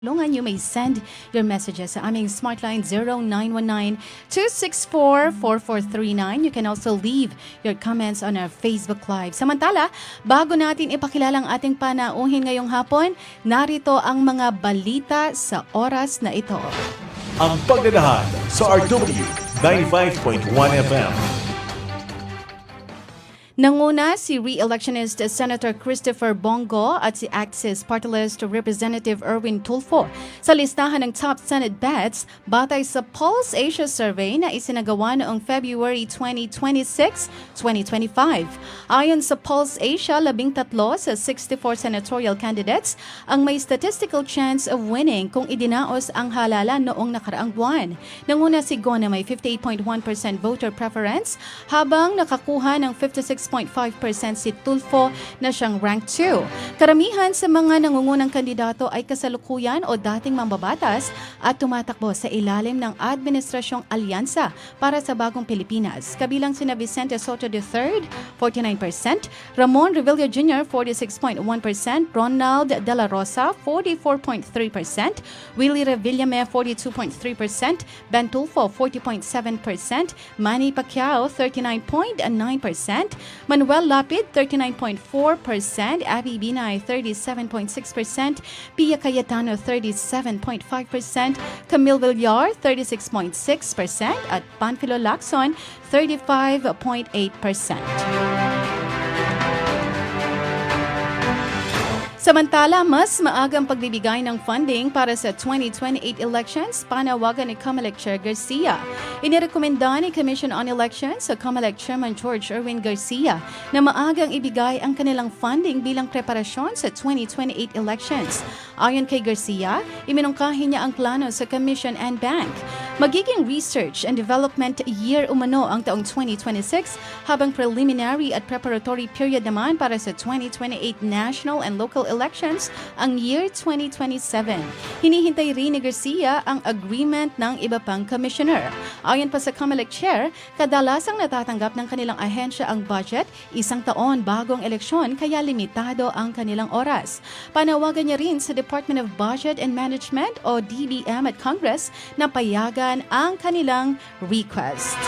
Tulungan, you may send your messages sa aming Smartline 0919-264-4439. You can also leave your comments on our Facebook Live. Samantala, bago natin ipakilala ang ating panauhin ngayong hapon, narito ang mga balita sa oras na ito. Ang pagdadahan sa RW 95.1 FM. Nanguna si re-electionist Senator Christopher Bongo at si Axis Party List Representative Erwin Tulfo sa listahan ng top Senate bets batay sa Pulse Asia Survey na isinagawa noong February 2026-2025. Ayon sa Pulse Asia, 13 sa 64 senatorial candidates ang may statistical chance of winning kung idinaos ang halalan noong nakaraang buwan. Nanguna si Go na may 58.1% voter preference habang nakakuha ng 56.5% si Tulfo na siyang rank 2. Karamihan sa mga nangungunang kandidato ay kasalukuyan o dating mambabatas at tumatakbo sa ilalim ng Administrasyong Alyansa para sa Bagong Pilipinas. Kabilang sina Vicente Soto III, 49%, Ramon Revilla Jr., 46.1%, Ronald De La Rosa, 44.3%, Willie Revillame, 42.3%, Ben Tulfo, 40.7%, Manny Pacquiao, 39.9%, Manuel Lapid, 39.4%, Abby Binay, 37.6%, Pia Cayetano, 37.5%, Camille Villar, 36.6%, at Panfilo Lacson, 35.8%. Samantala, mas maagang pagbibigay ng funding para sa 2028 elections, panawagan ni COMELEC Chair Garcia. Inirekomenda ni Commission on Elections sa COMELEC Chairman George Erwin Garcia na maagang ibigay ang kanilang funding bilang preparasyon sa 2028 elections. Ayon kay Garcia, iminungkahi niya ang plano sa Commission and Bank. Magiging research and development year umano ang taong 2026 habang preliminary at preparatory period naman para sa 2028 national and local elections ang year 2027. Hinihintay rin ni Garcia ang agreement ng iba pang commissioner. Ayon pa sa COMELEC Chair, kadalasang natatanggap ng kanilang ahensya ang budget isang taon bagong eleksyon kaya limitado ang kanilang oras. Panawagan niya rin sa Department of Budget and Management o DBM at Congress na payagan ang kanilang request.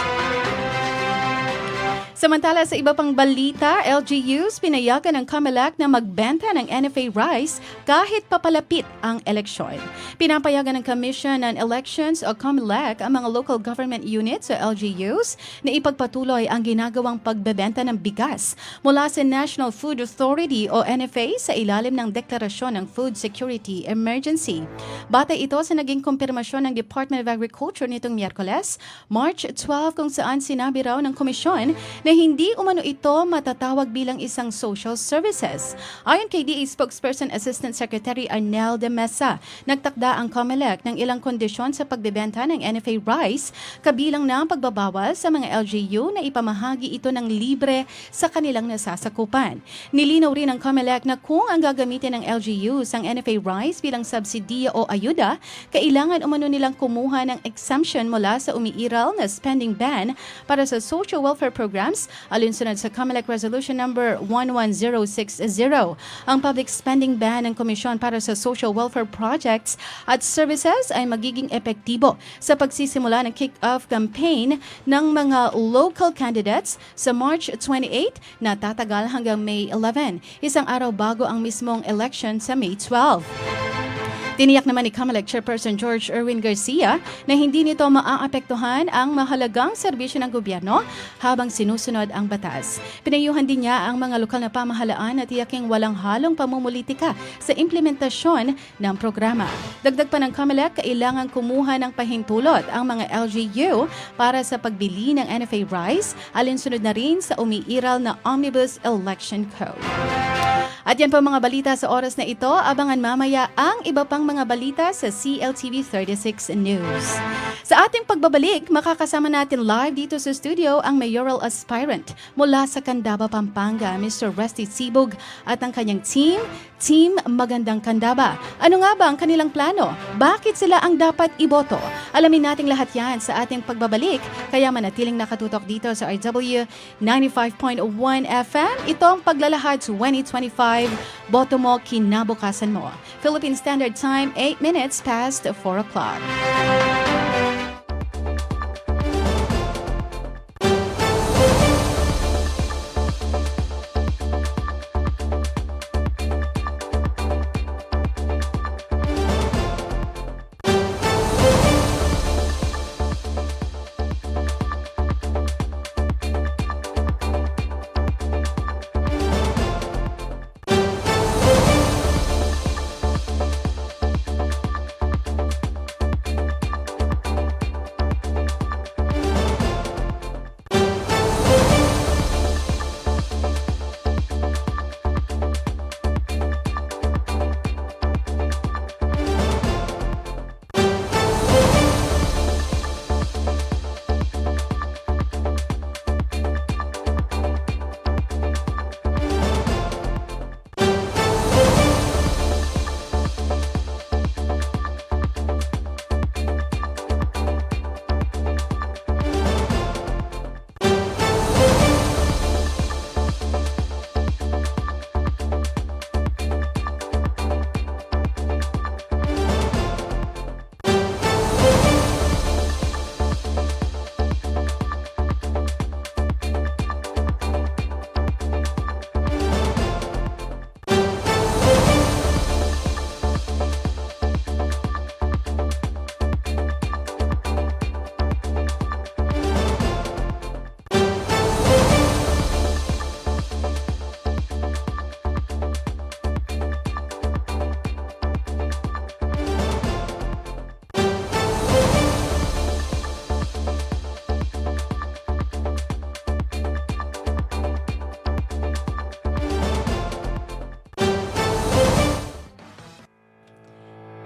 Samantala sa iba pang balita, LGUs pinayagan ng COMELEC na magbenta ng NFA rice kahit papalapit ang eleksyon. Pinapayagan ng Commission on Elections o COMELEC ang mga local government units o LGUs na ipagpatuloy ang ginagawang pagbebenta ng bigas mula sa National Food Authority o NFA sa ilalim ng Deklarasyon ng Food Security Emergency. Batay ito sa naging kumpirmasyon ng Department of Agriculture nitong Miyerkules, March 12, kung saan sinabi raw ng komisyon na hindi umano ito matatawag bilang isang social services. Ayon kay DA Spokesperson Assistant Secretary Arnel de Mesa, nagtakda ang COMELEC ng ilang kondisyon sa pagbebenta ng NFA rice, kabilang na ang pagbabawal sa mga LGU na ipamahagi ito ng libre sa kanilang nasasakupan. Nilinaw rin ng COMELEC na kung ang gagamitin ng LGUs ang NFA rice bilang subsidiya o ayuda, kailangan umano nilang kumuha ng exemption mula sa umiiral na spending ban para sa social welfare programs alinsunod sa COMELEC Resolution number 11060. Ang public spending ban ng Komisyon para sa Social Welfare Projects at Services ay magiging epektibo sa pagsisimula ng kick-off campaign ng mga local candidates sa March 28 na tatagal hanggang May 11, isang araw bago ang mismong election sa May 12. Tiniyak naman ni COMELEC Chairperson George Erwin Garcia na hindi nito maaapektuhan ang mahalagang serbisyo ng gobyerno habang sinusunod ang batas. Pinayuhan din niya ang mga lokal na pamahalaan na tiyaking walang halong pamumulitika sa implementasyon ng programa. Dagdag pa ng COMELEC, kailangan kumuha ng pahintulot ang mga LGU para sa pagbili ng NFA rice, alinsunod na rin sa umiiral na Omnibus Election Code. At yan po mga balita sa oras na ito. Abangan mamaya ang iba pang mga balita sa CLTV 36 News. Sa ating pagbabalik, makakasama natin live dito sa studio ang mayoral aspirant mula sa Candaba, Pampanga, Mr. Resty Sibug at ang kanyang team, Team Magandang Candaba. Ano nga ba ang kanilang plano? Bakit sila ang dapat iboto? Alamin nating lahat yan sa ating pagbabalik, kaya manatiling nakatutok dito sa RW 95.1 FM. Ito ang Paglalahad 2025. Boto mo, kinabukasan mo. Philippine Standard Time, 8 minutes past 4 o'clock.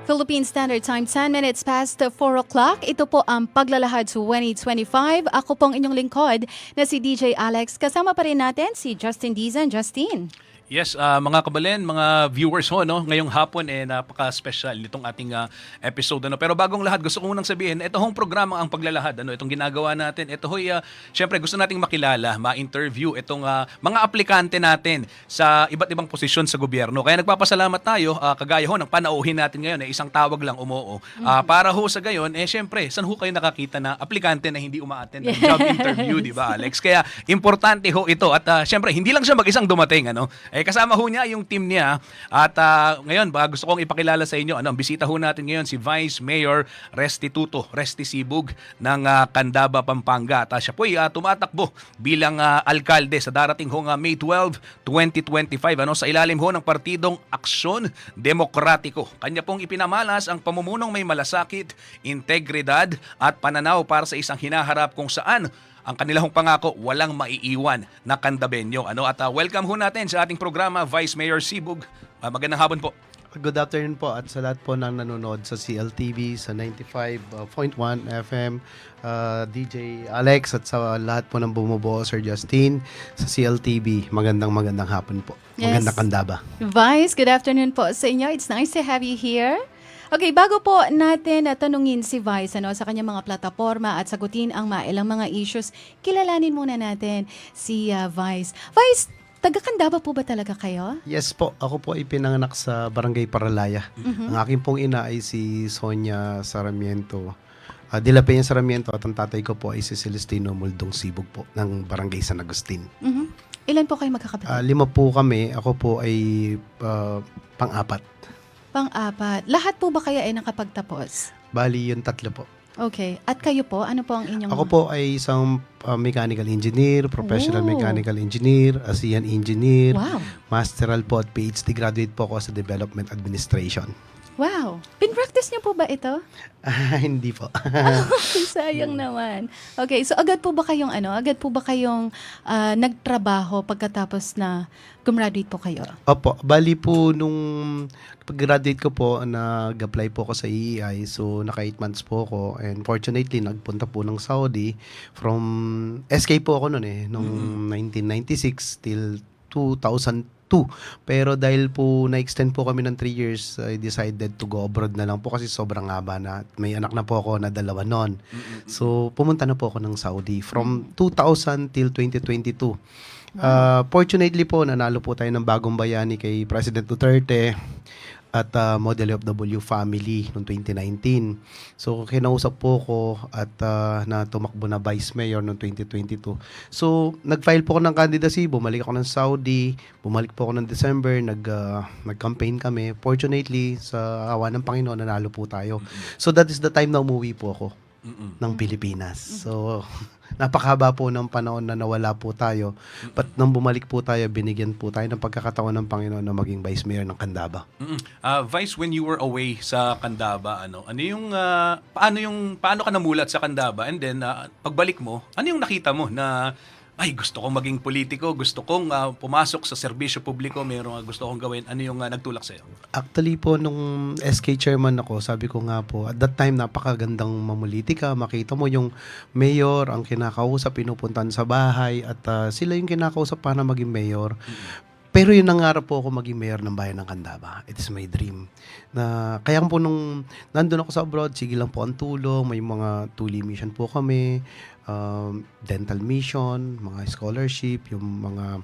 Philippine Standard Time, 10 minutes past 4 o'clock. Ito po ang Paglalahad 2025. Ako pong inyong lingkod na si DJ Alex. Kasama pa rin natin si Justin Dizan. Justin. Yes, mga kabalen, mga viewers ho, no, ngayong hapon napaka-special nitong ating episode. Pero bagong lahat, gusto ko munang sabihin, ito hong programa ang Paglalahad, itong ginagawa natin. Ito ho'y, syempre gusto nating makilala, ma-interview itong mga aplikante natin sa iba't ibang posisyon sa gobyerno. Kaya nagpapasalamat tayo, kagaya ho ng panauhin natin ngayon, isang tawag lang umuo. Para ho sa gayon, syempre, saan ho kayo nakakita na aplikante na hindi uma-attend ng job interview, di ba, Alex? Kaya importante ho ito. At syempre, hindi lang siya mag-isang dumating, kasama ho niya yung team niya at ngayon gusto kong ipakilala sa inyo ang bisita ho natin ngayon si Vice Mayor Resty Sibug ng Candaba, Pampanga. At siya po ay tumatakbo bilang alkalde sa darating hong May 12, 2025 sa ilalim ho ng Partidong Aksyon Demokratiko. Kanya pong ipinamalas ang pamumunong may malasakit, integridad at pananaw para sa isang hinaharap kung saan ang kanilang pangako, walang maiiwan na Candabenyo. At welcome ho natin sa ating programa, Vice Mayor Sibug. Magandang hapon po. Good afternoon po at sa lahat po ng nanonood sa CLTV, sa 95.1 FM, DJ Alex at sa lahat po ng bumubuo, Sir Justin, sa CLTV. Magandang hapon po. Yes. Magandang Candaba. Vice, good afternoon po sa inyo. It's nice to have you here. Okay, bago po natin tanungin si Vice sa kanyang mga plataforma at sagutin ang ilang mga issues, kilalanin muna natin si Vice. Vice, taga-Candaba po ba talaga kayo? Yes po, ako po ay pinanganak sa Barangay Paralaya. Ang aking pong ina ay si Sonia Sarmiento. De la Peña Sarmiento at ang tatay ko po ay si Celestino Muldong Sibug po ng Barangay San Agustin. Ilan po kayo magkakapatid? 5 po kami, ako po ay pang-apat. Pang-apat. Lahat po ba kaya ay nakapagtapos? Bali, yung 3 po. Okay. At kayo po, ano po ang inyong... Ako po ay isang mechanical engineer, professional mechanical engineer, ASEAN engineer, Wow. masteral po at PhD graduate po ako sa Development Administration. Wow. Pin-practice niyo po ba ito? Hindi po. Sayang naman. Okay, so agad po ba kayong nagtrabaho pagkatapos na gumraduate po kayo? Opo, bali po nung pag-graduate ko po, nag-apply po ako sa EEI. So, naka 8 months po ako. And fortunately, nagpunta po ng Saudi. From SK po ako noon nung 1996 till 2002. Pero dahil po na-extend po kami ng 3 years, I decided to go abroad na lang po kasi sobrang haba na. May anak na po ako na 2 noon. So, pumunta na po ako ng Saudi from 2000 till 2022. Fortunately po, nanalo po tayo ng bagong bayani kay President Duterte at Model of W family noong 2019. So, kinausap po ko at na tumakbo na Vice Mayor noong 2022. So, nag-file po ako ng candidacy, bumalik ako ng Saudi, bumalik po ako ng December, nag-campaign kami. Fortunately, sa awa ng Panginoon, nanalo po tayo. So, that is the time na umuwi po ako ng Pilipinas. So, napakahaba po ng panahon na nawala po tayo. But nang bumalik po tayo, binigyan po tayo ng pagkakataon ng Panginoon na maging Vice Mayor ng Candaba. Vice, when you were away sa Candaba, paano ka namulat sa Candaba? And then, pagbalik mo, ano yung nakita mo na, ay, gusto kong maging politiko, gusto kong pumasok sa serbisyo publiko, mayroong gusto kong gawin. Ano yung nagtulak sa'yo? Actually po, nung SK chairman ako, sabi ko nga po, at that time, napakagandang mamulitika. Makita mo yung mayor, ang kinakausap, pinupuntan sa bahay, at sila yung kinakausap para maging mayor. Pero yung nangarap po ako maging mayor ng bayan ng Candaba. It is my dream. Kaya po nung nandun ako sa abroad, sige lang po ang tulong, may mga tuli mission po kami, dental mission, mga scholarship, yung mga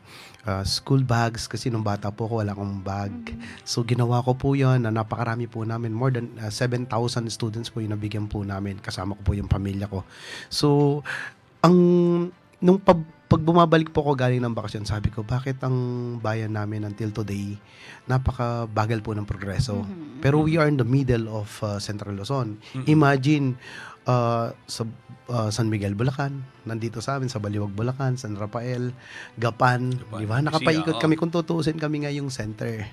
school bags, kasi nung bata po ako wala akong bag. So ginawa ko po yun, na napakarami po namin, more than 7,000 students po yung nabigyan po namin, kasama ko po yung pamilya ko. So, nung pag bumabalik po ako galing ng bakasyon, sabi ko, bakit ang bayan namin until today, napakabagal po ng progreso. Pero we are in the middle of Central Luzon. Imagine, sa San Miguel, Bulacan, nandito sa amin, sa Baliwag, Bulacan, San Rafael, Gapan, di ba? Nakapaikot kami, kung tutuusin kami ngayong center.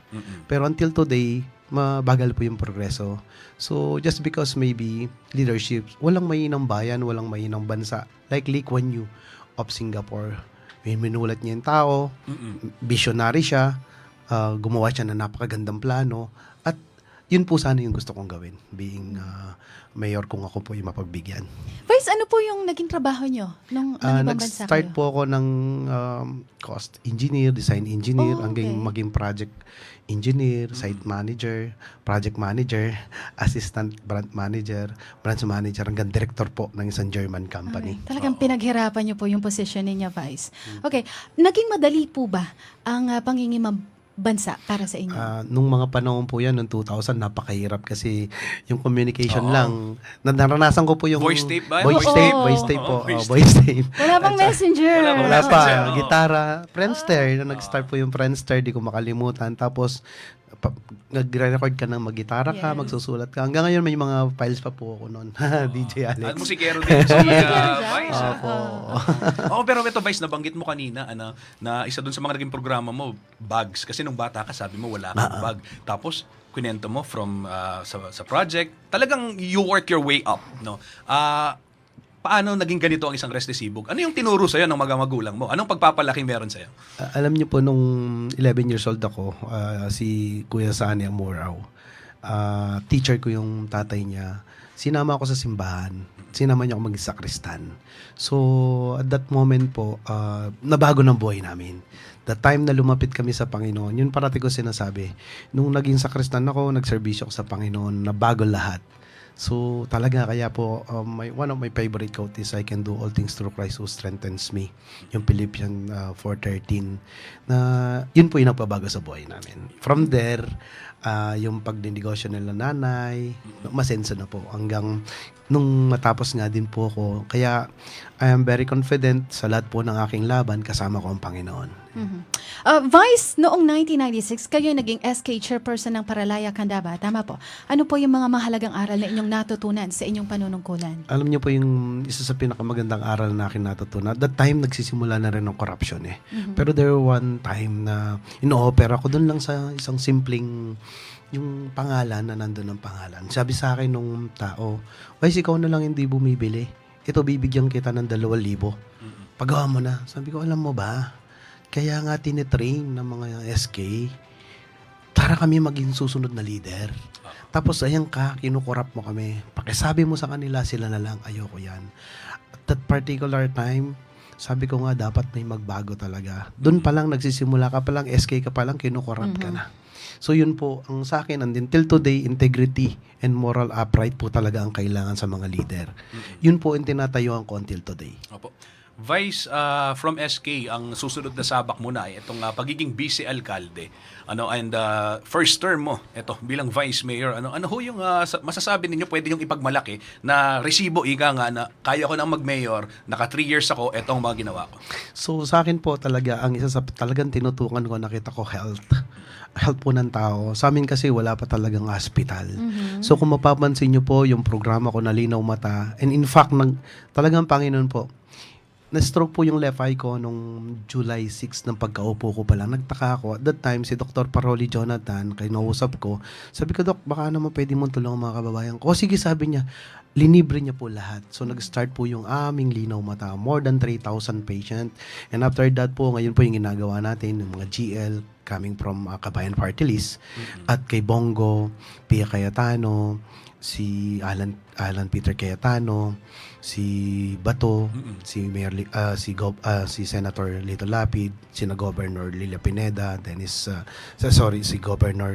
Pero until today, mabagal po yung progreso. So, just because maybe leadership, walang mainang bayan, walang mainang bansa. Like Lee Kuan Yew of Singapore. Minulat niya yung tao, visionary siya, gumawa siya ng napakagandang plano, at yun po sana yung gusto kong gawin, being mayor kung ako po yung mapagbigyan. Vice, ano po yung naging trabaho nyo nung ibang bansa Nag-start kayo? po ako ng cost engineer, design engineer, Oh, hanggang okay. maging project engineer, site manager, project manager, assistant branch manager, hanggang director po ng isang German company. Alright. Talagang pinaghirapan nyo po yung position ninyo, Vice. Okay, naging madali po ba ang pangingimam bansa para sa inyo? Nung mga panahon po yan, noong 2000, napakahirap kasi yung communication lang. Naranasan ko po yung Voice tape ba? Voice Oo. tape, voice tape po. Oo, Voice tape. Wala pang messenger. Wala pang Wala pa, Messenger, oo. gitara, Friendster. Nung nag-start po yung Friendster, di ko makalimutan. Tapos, nagre-record ka ng mag-gitara ka, Yes. magsusulat ka. Hanggang ngayon, may mga files pa po ako noon. DJ At Alex. musikero din si Vice. Opo. Pero ito, Vice, nabanggit mo kanina na isa dun sa mga naging programa mo, bags. Kasi nung bata ka, sabi mo wala kang bag. Tapos, kwento mo from sa project, talagang you work your way up. No? Paano naging ganito ang isang restesibog? Ano yung tinuro sa'yo ng mga magulang mo? Anong pagpapalaki meron sa'yo? Alam niyo po, nung 11 years old ako, si Kuya Sani Amorao, teacher ko yung tatay niya. Sinama ako sa simbahan. Sinama niya ako maging sakristan. So, at that moment po, nabago ng buhay namin. The time na lumapit kami sa Panginoon, yun parati ko sinasabi. Nung naging sakristan ako, nagserbisyo ako sa Panginoon, nabago lahat. So, talaga, kaya po, one of my favorite quote is, I can do all things through Christ who strengthens me. Yung Philippians 4:13. Na, yun po yung nagpabago sa buhay namin. From there, yung pagdinegosyo nila nanay, masenso na po. Hanggang nung matapos nga din po ako. Kaya, I am very confident sa lahat po ng aking laban, kasama ko ang Panginoon. Vice, noong 1996, kayo naging SK chairperson ng Paralaya, Candaba. Tama po. Ano po yung mga mahalagang aral na inyong natutunan sa inyong panunungkulan? Alam niyo po yung isa sa pinakamagandang aral na akin natutunan. That time, nagsisimula na rin ng corruption eh. Pero there one time na ino-opera ko doon lang sa isang simpleng yung pangalan na nandun ng pangalan. Sabi sa akin nung tao, Vice, ikaw na lang hindi bumibili. Ito, bibigyan kita ng 2,000. Pagawa mo na. Sabi ko, alam mo ba, kaya nga tinitrain ng mga SK para kami maging susunod na leader. Tapos ayan ka, kinukurap mo kami. Pakisabi mo sa kanila, sila na lang, ayoko yan. At that particular time, sabi ko nga, dapat may magbago talaga. Doon pa lang, nagsisimula ka pa lang, SK ka pa lang, kinukurap ka na. So yun po, ang sa akin, and until today, integrity and moral upright po talaga ang kailangan sa mga leader. Yun po ang tinatayuan ko until today. Opo. Vice, from SK, ang susunod na sabak mo na ay itong pagiging vice alkalde. And first term mo, ito, bilang vice mayor. Ano ho yung masasabi ninyo, pwede yung ipagmalaki na resibo, ika nga, na kaya ko nang mag-mayor, naka 3 years ako, ito ang mga ginawa ko. So sa akin po talaga, ang isa sa talagang tinutukan ko, nakita ko health po ng tao. Sa amin kasi wala pa talagang hospital. So kung mapapansin nyo po, yung programa ko na Linaw Mata, and in fact, talagang Panginoon po, na-stroke po yung left eye ko nung July 6 ng pagkaupo ko pa lang. Nagtaka ako. At that time, si Dr. Paroli Jonathan, kinausap ko, sabi ko, Dok, baka naman pwede mong tulungan mga kababayan ko. O sige, sabi niya, linibre niya po lahat. So, nag-start po yung aming Linaw Mata. More than 3,000 patient. And after that po, ngayon po yung ginagawa natin, yung mga GL, coming from Kabayan Party List, at kay Bongo, Pia Cayetano, si Alan Peter Cayetano, si Bato, si Mayor si Senator Lito Lapid, si Governor Lilia Pineda, si Governor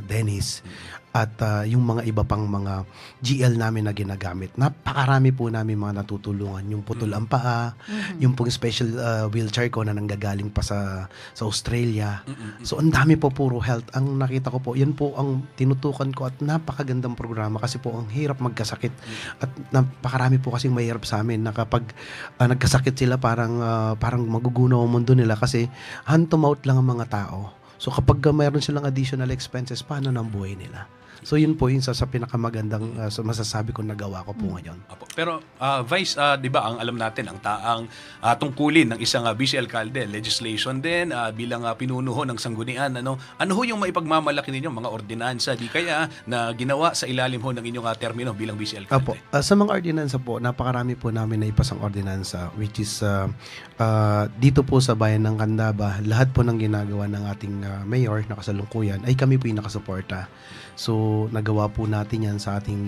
Dennis, at yung mga iba pang mga GL namin na ginagamit. Napakarami po namin mga natutulungan. Yung putol ang paa, yung pong special wheelchair ko na nanggagaling pa sa Australia. So ang dami po, puro health. Ang nakita ko po, yan po ang tinutukan ko, at napakagandang programa kasi po ang hirap magkasakit. At napakarami po kasing mahirap sa amin na kapag nagkasakit sila, parang magugunaw ang mundo nila kasi hand to mouth lang ang mga tao. So kapag mayroon silang additional expenses, paano ng buhay nila? So yun po yung sa pinakamagandang masasabi ko nagawa ko po ngayon. Apo. Pero Vice, 'di ba, ang alam natin ang taang tungkulin ng isang vice alkalde, legislation din bilang pinuno ng sanggunian, ano ho yung maipagmamalaki ninyo, mga ordinansa di kaya na ginawa sa ilalim ho ng inyong termino bilang vice alkalde? Apo, sa mga ordinansa po, napakarami po namin na ipasang ordinansa, which is dito po sa bayan ng Candaba, lahat po ng ginagawa ng ating mayor na kasalukuyan ay kami po yung nakasuporta. So, nagawa po natin yan sa ating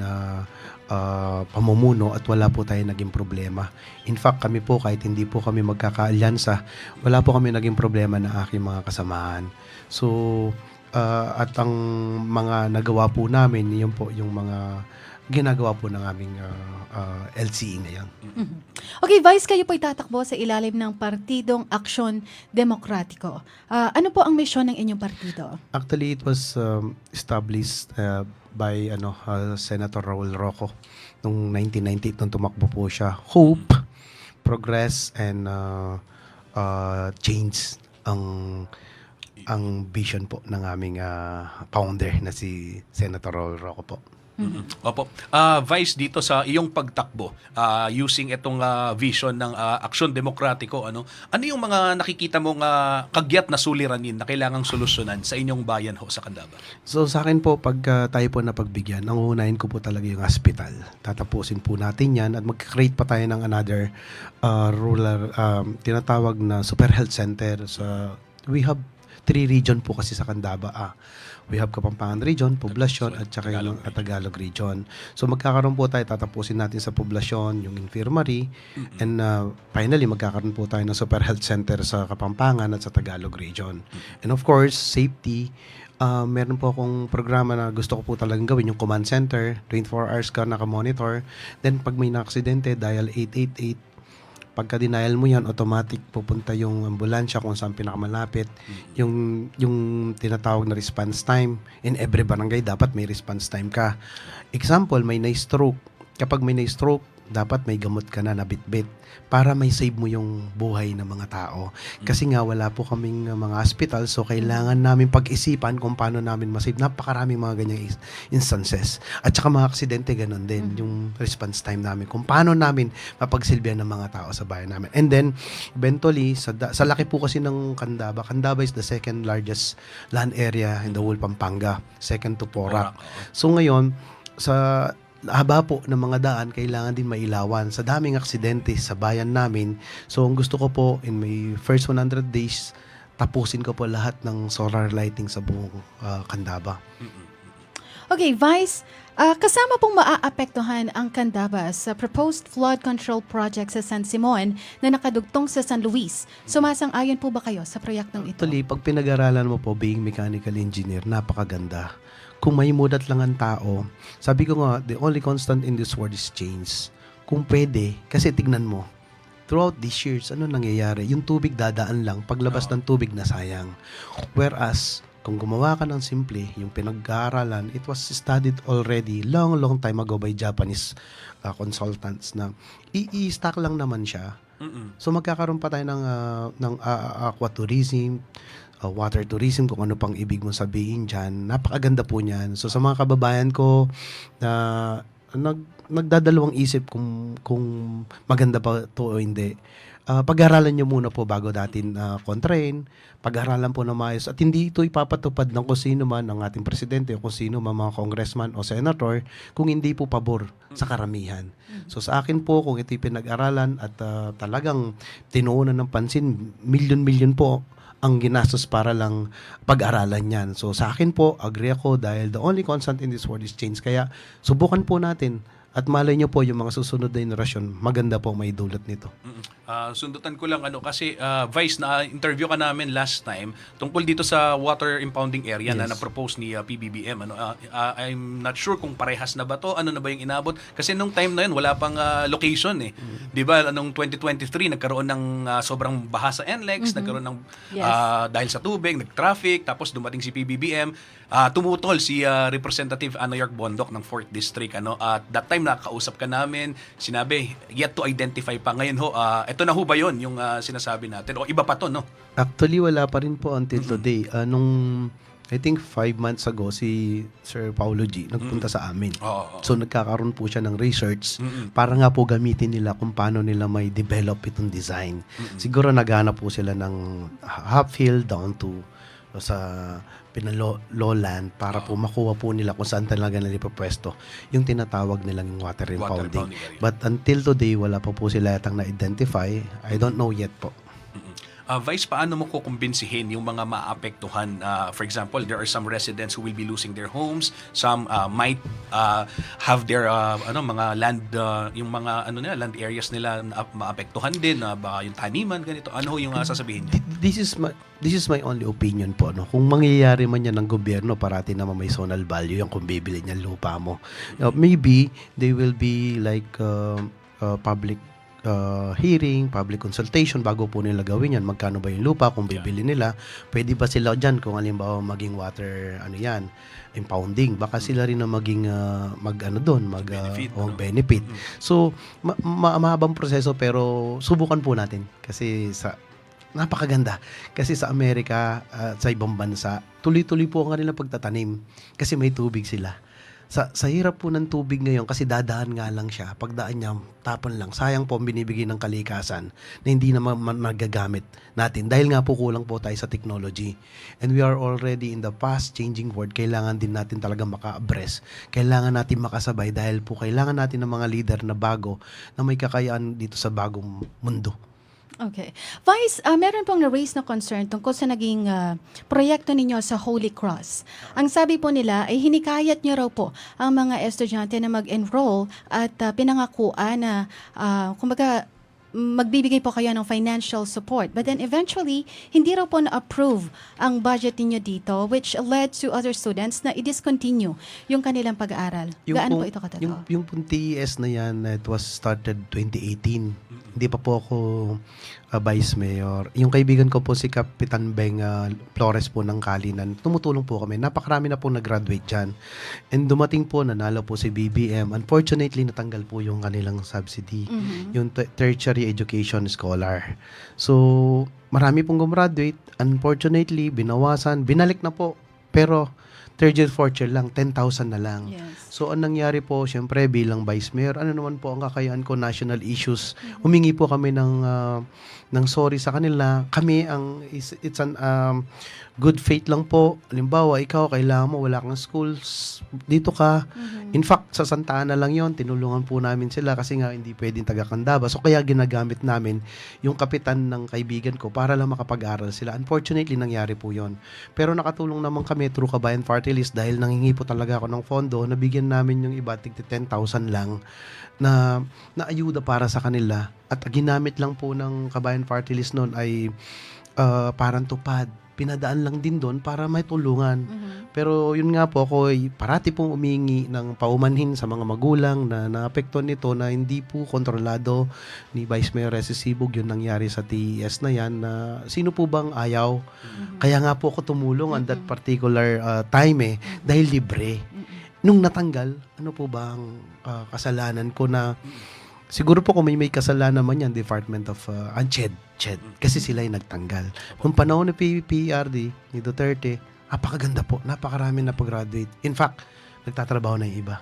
pamumuno at wala po tayo naging problema. In fact, kami po, kahit hindi po kami magkakaalyansa, wala po kami naging problema na aking mga kasamahan. So, at ang mga nagawa po namin, yun po yung mga ginagawa po ng aming LCE ngayon. Okay, Vice, kayo po itatakbo sa ilalim ng Partidong Aksyon Demokratiko. Ano po ang misyon ng inyong partido? Actually, it was established by Senator Raul Roco noong 1998 nung tumakbo po siya. Hope, progress, and change ang vision po ng aming founder na si Senator Raul Roco po. Opo. Vice, dito sa iyong pagtakbo, using itong vision ng Aksyon Demokratiko, ano yung mga nakikita mong kagyat na suliranin na kailangang solusyonan sa inyong bayan ho sa Candaba? So sa akin po, pag tayo po napagbigyan, ang uunahin ko po talaga yung hospital. Tatapusin po natin yan at mag-create pa tayo ng another rural, tinatawag na super health center. We have 3 region po kasi sa Candaba. We have Kapampangan Region, Poblacion, at saka yung Tagalog Region. So magkakaroon po tayo, tatapusin natin sa Poblacion, yung infirmary, and finally magkakaroon po tayo ng super health center sa Kapampangan at sa Tagalog Region. And of course, safety, meron po akong programa na gusto ko po talagang gawin, yung command center, 24 hours ka naka-monitor. Then pag may na-aksidente, dial 888. Pagka denial mo yan, automatic pupunta yung ambulansya kung saan pinakamalapit. Yung tinatawag na response time. In every barangay, dapat may response time ka. Example, may na-stroke. Kapag may na-stroke, dapat may gamot ka na bitbit para may save mo yung buhay ng mga tao. Kasi nga wala po kaming mga hospital, so kailangan namin pag-isipan kung paano namin masave. Napakaraming mga ganyang instances. At saka mga aksidente, ganun din yung response time namin. Kung paano namin mapagsilbihan ng mga tao sa bayan namin. And then, eventually, sa laki po kasi ng Candaba, Candaba is the second largest land area in the whole Pampanga. Second to Porac. So ngayon, sa haba po ng mga daan, kailangan din mailawan. Sa daming aksidente sa bayan namin, so ang gusto ko po, in my first 100 days, tapusin ko po lahat ng solar lighting sa buong Candaba. Okay, Vice, kasama pong maaapektuhan ang Candaba sa proposed flood control project sa San Simon na nakadugtong sa San Luis. Sumasang-ayon po ba kayo sa proyektong ito? Actually, pag pinag-aralan mo po, being mechanical engineer, napakaganda. Kung may mudat lang ang tao, sabi ko nga, the only constant in this world is change. Kung pwede, kasi tignan mo, throughout these years, ano nangyayari? Yung tubig dadaan lang, paglabas ng tubig na sayang. Whereas, kung gumawa ka ng simple, yung pinag-aaralan, it was studied already long time ago by Japanese consultants na i-stack lang naman siya. So magkakaroon pa tayo ng aquatourism, water tourism, kung ano pang ibig mong sabihin dyan. Napakaganda po niyan. So sa mga kababayan ko na nagdadalawang isip kung maganda pa to o hindi, pag-aralan nyo muna po bago natin kontrain, pag-aralan po na maayos. At hindi ito ipapatupad ng kung sino man, ng ating presidente o kung sino man, mga congressman o senator, kung hindi po pabor sa karamihan. So sa akin po, kung ito'y pinag-aralan at talagang tinuunan ng pansin, milyon-milyon po ang ginastos para lang pag-aralan yan. So sa akin po, agree ako dahil the only constant in this world is change. Kaya subukan po natin at malay nyo po yung mga susunod na generasyon, maganda po may dulot nito. Sundutan ko lang kasi Vice, na interview ka namin last time tungkol dito sa water impounding area na na-propose ni PBBM. I'm not sure kung parehas na ba to, ano na ba yung inabot, kasi nung time na yun wala pang location eh. 'Di ba? Nung 2023 nagkaroon ng sobrang baha sa NLEX, nagkaroon ng dahil sa tubig, nag-traffic, tapos dumating si PBBM, tumutol si Representative Ano York Bondok ng 4th District at that time nakakausap ka namin, sinabi yet to identify pa. Ngayon ito na ho ba yun yung sinasabi natin o iba pa to, no? Actually, wala pa rin po until today. Nung I think 5 months ago, si Sir Paulo G. nagpunta sa amin. So nagkakaroon po siya ng research para nga po gamitin nila kung paano nila may develop itong design. Siguro naghanap po sila ng half hill down to sa pinalowland para po makuha po nila kung saan talaga nila ipapwesto yung tinatawag nilang water impounding. But until today, wala pa po sila yatang na-identify. I don't know yet po. Vice, paano mo kukumbinsihin yung mga maapektuhan? For example, there are some residents who will be losing their homes. Some might have their mga land, yung mga land areas nila maapektuhan din, baka yung taniman, ganito. Ano yung sasabihin niya? This is my only opinion po. No? Kung mangyayari man yan ng gobyerno, parati naman may zonal value yung kung bibili niya lupa mo. Maybe they will be like public hearing, public consultation bago po nila gawin yan. Magkano ba yung lupa kung bibili nila? Pwede ba sila dyan kung halimbawa maging water impounding? Baka sila rin na maging benefit. So mahabang proseso pero subukan po natin kasi napakaganda. Kasi sa Amerika, sa ibang bansa, tuloy-tuloy po ang kanilang pagtatanim kasi may tubig sila. Sa hirap po ng tubig ngayon kasi dadaan nga lang siya. Pagdaan niya, tapon lang. Sayang po ang binibigay ng kalikasan na hindi na magagamit natin. Dahil nga po kulang po tayo sa technology. And we are already in the fast-changing world. Kailangan din natin talaga maka-abreast. Kailangan natin makasabay dahil po kailangan natin ng mga leader na bago na may kakayaan dito sa bagong mundo. Okay. Vice, meron pong na-raise na concern tungkol sa naging proyekto ninyo sa Holy Cross. Ang sabi po nila ay hinikayat niyo raw po ang mga estudyante na mag-enroll at pinangakuan na kumbaga magbibigay po kayo ng financial support. But then eventually, hindi raw po na-approve ang budget ninyo dito, which led to other students na i-discontinue yung kanilang pag-aaral. Gaano po ito katotoo? Yung pong TES na yan, it was started 2018. Hindi pa po ako vice mayor. Yung kaibigan ko po si Kapitan Beng Flores po ng Kalinan, tumutulong po kami. Napakarami na po nag-graduate dyan. And dumating po, nanalo po si BBM. Unfortunately, natanggal po yung kanilang subsidy. Yung tertiary education scholar. So, marami pong gumraduate. Unfortunately, binawasan. Binalik na po. Pero, third year, fourth year lang, 10,000 na lang. Yes. So, ang nangyari po, syempre, bilang vice mayor, ano naman po ang kakayahan ko, national issues. Humingi po kami ng sorry sa kanila. Kami, it's an good faith lang po. Halimbawa, ikaw, kailangan mo, wala kang schools, dito ka. In fact, sa Santa Ana lang yon, tinulungan po namin sila kasi nga hindi pwedeng taga-Candaba. So, kaya ginagamit namin yung kapitan ng kaibigan ko para lang makapag-aral sila. Unfortunately, nangyari po yon. Pero nakatulong naman kami through Kabayan Party List dahil nangingi po talaga ako ng fondo, nabigyan namin yung iba, tigti 10,000 lang na ayuda para sa kanila. At ginamit lang po ng Kabayan Party List noon ay parang tupad. Pinadaan lang din doon para may tulungan. Pero yun nga po, ako ay parati pong umingi ng paumanhin sa mga magulang na naapektuhan nito na hindi po kontrolado ni Vice Mayor Resi Sibug yung nangyari sa TES na yan na sino po bang ayaw? Kaya nga po ako tumulong on that particular time dahil libre. Nung natanggal, ano po ba ang kasalanan ko na siguro po kung may kasalanan man yan, Department of CHED. Kasi sila yung nagtanggal. Nung panahon ni PRD, ni Duterte, napakaganda po. Napakarami na pag-graduate. In fact, nagtatrabaho na yung iba.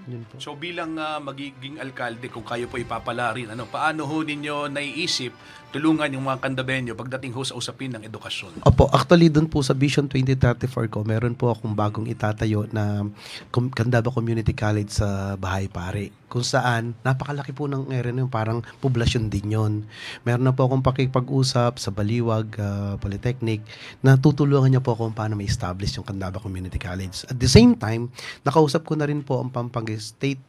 Yun po. So bilang magiging alkalde, kung kayo po ipapala rin, paano ho ninyo naiisip tulungan yung mga kandabenyo pagdating ho sa usapin ng edukasyon? Opo, actually doon po sa Vision 2034 ko, meron po akong bagong itatayo na Candaba Community College sa Bahay Pare. Kung saan, napakalaki po ng area na yun, parang poblasyon din yun. Meron na po akong pakipag-usap sa Baliwag Polytechnic na tutulungan niya po kung paano may establish yung Candaba Community College. At the same time, nakausap ko na rin po ang Pampanga State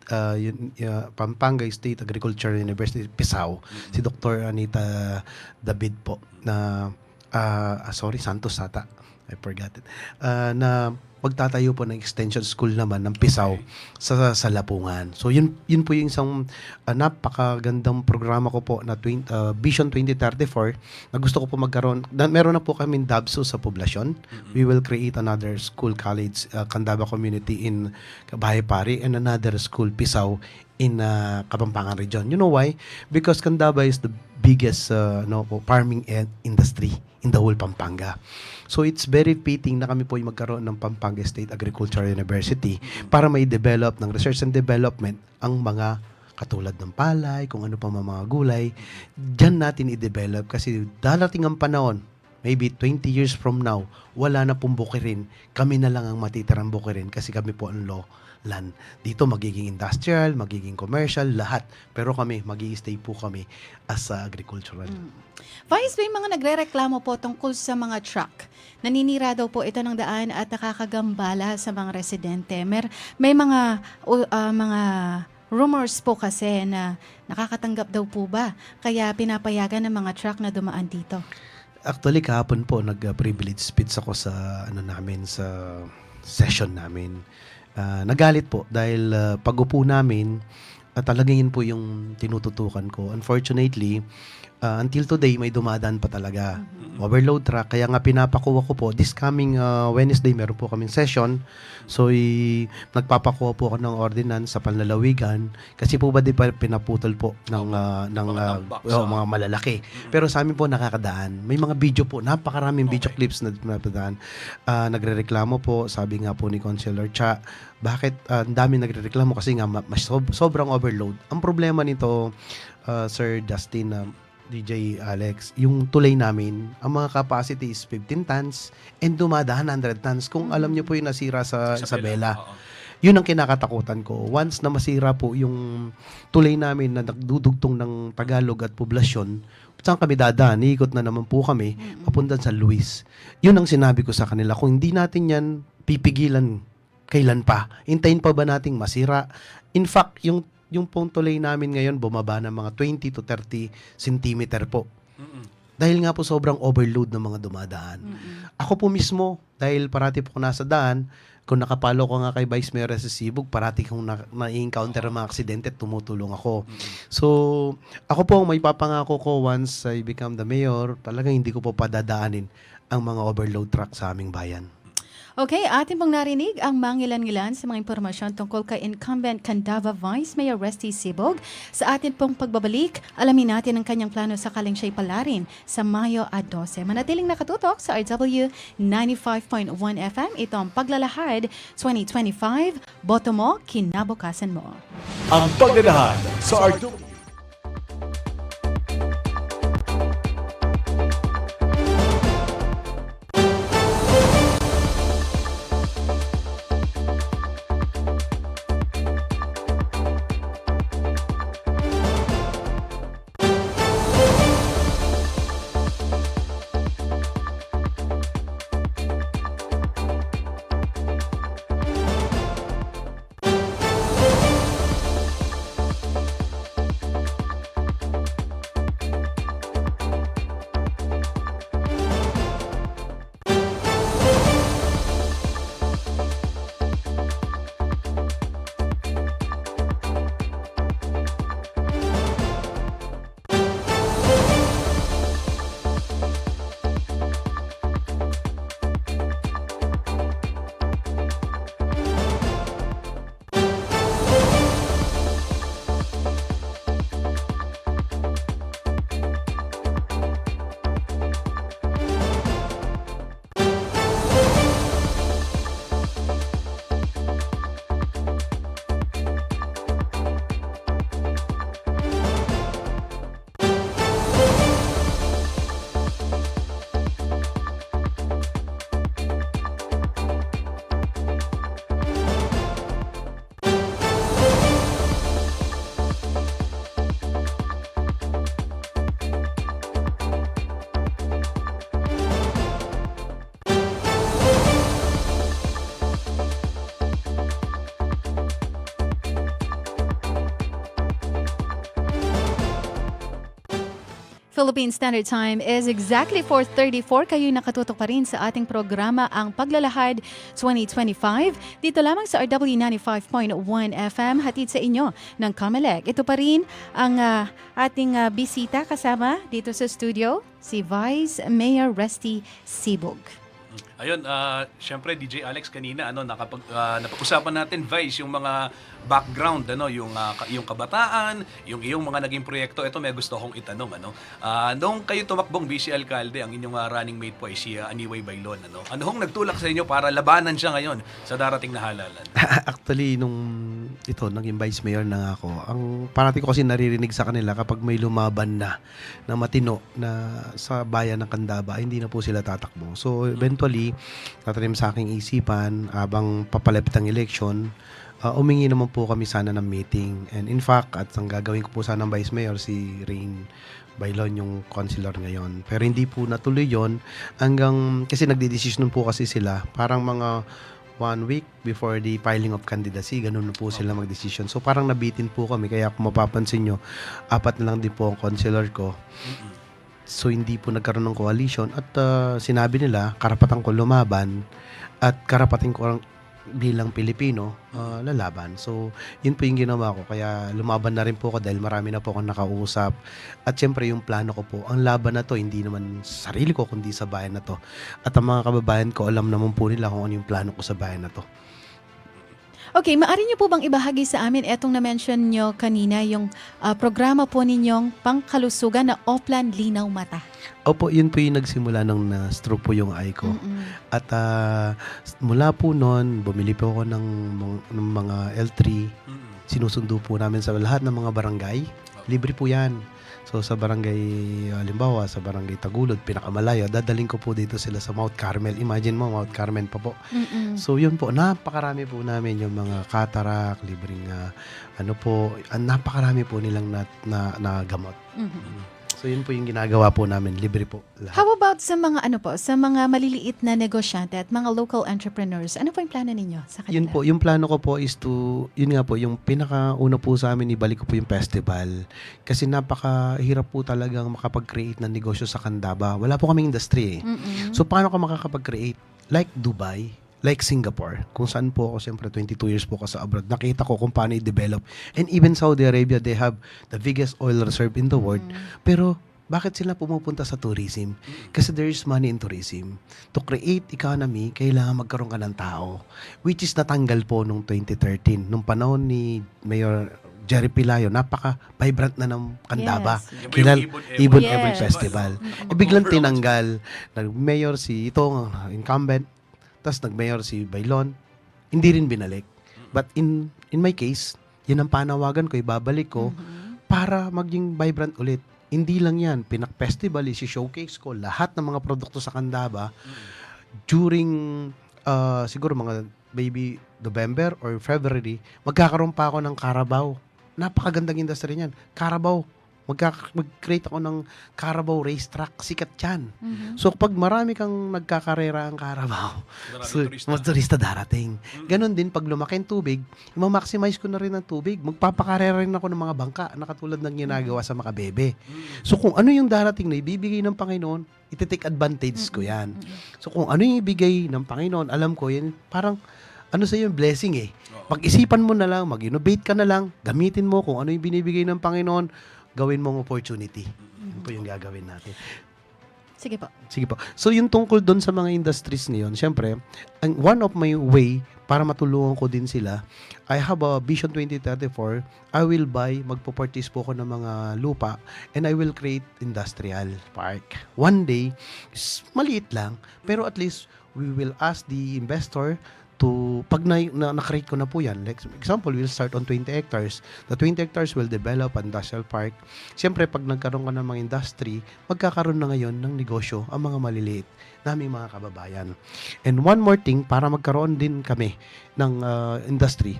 Agriculture University, Pisao, si Dr. Anita David po, na Santos ata. I forgot it. Na magtatayo po ng extension school naman ng Pisao sa Lapungan. So yun po yung isang napakagandang programa ko po na Vision 2034 na gusto ko po magkaroon. Meron na po kami DABSO sa poblasyon. We will create another school college, Candaba Community in Bahay Pare, and another school, Pisao, in Kapampangan region. You know why? Because Candaba is the biggest farming industry in the whole Pampanga. So it's very fitting na kami po yung magkaroon ng Pampanga State Agricultural University para may develop ng research and development ang mga katulad ng palay, kung ano pa mga gulay. Diyan natin i-develop kasi darating ang panahon, maybe 20 years from now, wala na pong bukirin. Kami na lang ang matitirang bukirin kasi kami po ang land. Dito magiging industrial, magiging commercial, lahat. Pero kami, magi-stay po kami as agricultural. Vice, may mga nagre-reklamo po tungkol sa mga truck. Naninira daw po ito ng daan at nakakagambala sa mga residente. May mga rumors po kasi na nakakatanggap daw po ba? Kaya pinapayagan ng mga truck na dumaan dito. Actually, kahapon po, nag-privilege speech ako sa, sa session namin. Nagalit po dahil pag-upo namin, talagang yun po yung tinututukan ko. Unfortunately, until today, may dumadaan pa talaga. Overload truck. Kaya nga pinapakuha ko po. This coming Wednesday, meron po kaming session. So, nagpapakuha po ako ng ordinance sa panlalawigan. Kasi po ba di pa pinaputol po ng mga malalaki. Pero sa amin po nakakadaan. May mga video po. Napakaraming video clips na napadaan. Nagrereklamo po. Sabi nga po ni Councilor Cha, bakit ang dami nagrereklamo kasi nga sobrang overload. Ang problema nito, Sir Justin, DJ Alex, yung tulay namin, ang mga capacity is 15 tons and dumadaan 100 tons. Kung alam niyo po yung nasira sa Isabela. Yun ang kinakatakutan ko. Once na masira po yung tulay namin na nagdudugtong ng Tagalog at poblasyon, saan kami dadaan? Iikot na naman po kami papunta sa Luis. Yun ang sinabi ko sa kanila. Kung hindi natin yan pipigilan, kailan pa? Hintayin pa ba nating masira? In fact, yung yung pong tulay namin ngayon bumaba ng mga 20 to 30 centimeter po. Dahil nga po sobrang overload ng mga dumadaan. Ako po mismo, dahil parati po ako nasa daan, kung nakapalo ko nga kay Vice Mayor sa Sibug, parati kong na-encounter ng mga aksidente at tumutulong ako. So, ako po, may papangako ko once I become the mayor, talagang hindi ko po padadaanin ang mga overload truck sa aming bayan. Okay, atin pong narinig ang mangilan-ngilan sa mga impormasyon tungkol kay incumbent Candaba Vice Mayor Resty Sibog. Sa atin pong pagbabalik, alamin natin ang kanyang plano sakaling siya'y palarin sa Mayo 12. Manatiling nakatutok sa RW 95.1 FM. Ito ang Paglalahad 2025. Boto mo, kinabukasan mo. Ang paglalahad sa RW. Philippine Standard Time is exactly 4:34. Kayo nakatutok pa rin sa ating programa Ang Paglalahad 2025. Dito lamang sa RW 95.1 FM, hatid sa inyo ng COMELEC. Ito pa rin ang ating bisita kasama dito sa studio, si Vice Mayor Resty Sibog. Ayun, syempre DJ Alex kanina napag-usapan natin Vice yung mga background yung kabataan, yung iyong mga naging proyekto. Ito may gusto akong itanong nung kayo tumakbong vice alcalde, ang inyong running mate po ay si Aniway Bailon Ano hong nagtulak sa inyo para labanan siya ngayon sa darating na halalan? Actually, nung naging vice mayor na nga ako, ang parati ko kasi naririnig sa kanila kapag may lumaban na matino na sa bayan ng Candaba, hindi na po sila tatakbo. So eventually, tatanim sa aking isipan, habang papalapit ang election, umingi naman po kami sana ng meeting. And in fact, at ang gagawin ko po sana ng vice mayor, si Rain Bailon, yung councilor ngayon. Pero hindi po natuloy yon kasi nagdidesisyon po kasi sila, parang mga 1 week before the filing of candidacy, ganun na po sila magdesisyon. So parang nabitin po kami, kaya kung mapapansin nyo, 4 na lang din po ang councilor ko. So hindi po nagkaroon ng coalition at sinabi nila, karapatan ko lumaban at karapatan ko bilang Pilipino lalaban. So yun po yung ginawa ko, kaya lumaban na rin po ako dahil marami na po akong nakausap. At syempre yung plano ko po, ang laban na to hindi naman sa sarili ko kundi sa bayan na to. At ang mga kababayan ko, alam naman po nila kung ano yung plano ko sa bayan na to. Okay, maaari niyo po bang ibahagi sa amin etong na-mention nyo kanina, yung programa po ninyong pangkalusugan na Oplan Linaw Mata? Opo, yun po yung nagsimula nung na-stroke po yung eye ko. At mula po noon, bumili po ako ng mga L3. Sinusundo po namin sa lahat ng mga barangay. Libre po yan. So sa barangay, halimbawa sa barangay Tagulod, pinakamalayo, dadaling ko po dito sila sa Mount Carmel. Imagine mo, Mount Carmel pa po. So yun po, napakarami po namin yung mga katarak, libreng napakarami po nilang na gamot. So yun po yung ginagawa po namin, libre po lahat. How about sa mga sa mga maliliit na negosyante at mga local entrepreneurs? Ano po yung plano ninyo sa kanila? Yun po, yung plano ko po is yun nga po, yung pinakauna po sa amin, ibalik ko po yung festival. Kasi napakahirap po talagang makapag-create ng negosyo sa Candaba. Wala po kaming industry eh. So paano ka makakapag-create? Like Dubai, like Singapore, kung saan po ako, siyempre 22 years po ako sa abroad, nakita ko kung paano i-develop. And even Saudi Arabia, they have the biggest oil reserve in the world. Pero bakit sila pumupunta sa tourism? Kasi there is money in tourism. To create economy, kailangan magkaroon ka ng tao. Which is natanggal po nung 2013. Nung panahon ni Mayor Jerry Pilayo, napaka-vibrant na ng Candaba. Yes. Yung Kilal, Ibon Ibon Yes. Every Festival. Biglang tinanggal. Nag-mayor si itong incumbent, tapos nag-mayor si Bailon, hindi rin binalik. But in my case, yun ang panawagan ko, ibabalik ko para maging vibrant ulit. Hindi lang yan, pinak-festival, isi-showcase ko lahat ng mga produkto sa Candaba during siguro mga maybe November or February, magkakaroon pa ako ng Carabao. Napakagandang industry niyan. Carabao. Mag-create ako ng Carabao racetrack. Sikat yan. So, pag marami kang nagkakarera ang Carabao, mas turista darating. Ganon din, pag lumaki ang tubig, ma-maximize ko na rin ang tubig. Magpapakarera rin ako ng mga bangka na katulad ng ginagawa sa Makabebe. So, kung ano yung darating na ibibigay ng Panginoon, iti-take advantage ko yan. So, kung ano yung ibigay ng Panginoon, alam ko yan, parang ano sa yung blessing eh. Pag-isipan mo na lang, mag-innovate ka na lang, gamitin mo kung ano yung binibigay ng Panginoon, gawin mong opportunity. Yun po yung gagawin natin. Sige po. Sige po. So, yung tungkol doon sa mga industries ngayon, syempre, one of my way para matulungan ko din sila, I have a Vision 2034. I will magpo-purchase po ko ng mga lupa and I will create industrial park. One day, maliit lang, pero at least we will ask the investor to, pag na-create ko na po yan, like example, we'll start on 20 hectares. The 20 hectares will develop an industrial park. Siyempre, pag nagkaroon ka ng mga industry, magkakaroon na ngayon ng negosyo ang mga maliliit naming mga kababayan. And one more thing, para magkaroon din kami ng industry,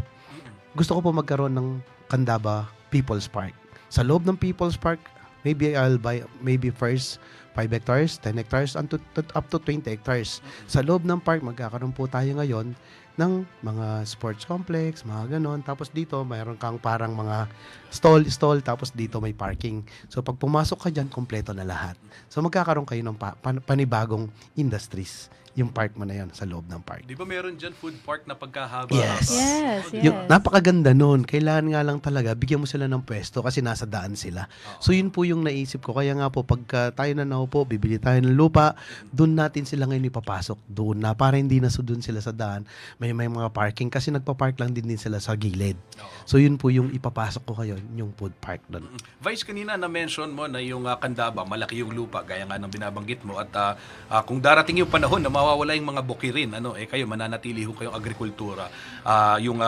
gusto ko po magkaroon ng Candaba People's Park. Sa loob ng People's Park, maybe I'll buy, maybe first 5 hectares, 10 hectares, up to 20 hectares. Sa loob ng park, magkakaroon po tayo ngayon ng mga sports complex, mga ganon. Tapos dito, mayroon kang parang mga stall, tapos dito may parking. So, pag pumasok ka dyan, kompleto na lahat. So, magkakaroon kayo ng panibagong industries. Yung park mo na yan, sa loob ng park. Di ba meron dyan food park na pagkahaba? Yes. Yes, yes. Yung, napakaganda nun. Kailangan nga lang talaga, bigyan mo sila ng pwesto kasi nasa daan sila. So, yun po yung naisip ko. Kaya nga po, pagka tayo na naupo, bibili tayo ng lupa, doon natin sila ngayon ipapasok. Doon na, para hindi na doon sila sa daan. May mga parking kasi nagpa-park lang din sila sa gilid. So, yun po yung ipapasok ko kayo, yung food park doon. Vice, kanina na-mention mo na yung Candaba, malaki yung lupa, gaya nga ng binabanggit mo. At kung darating yung panahon na mawawala yung mga bukirin, kayo mananatili ho kayong agrikultura, yung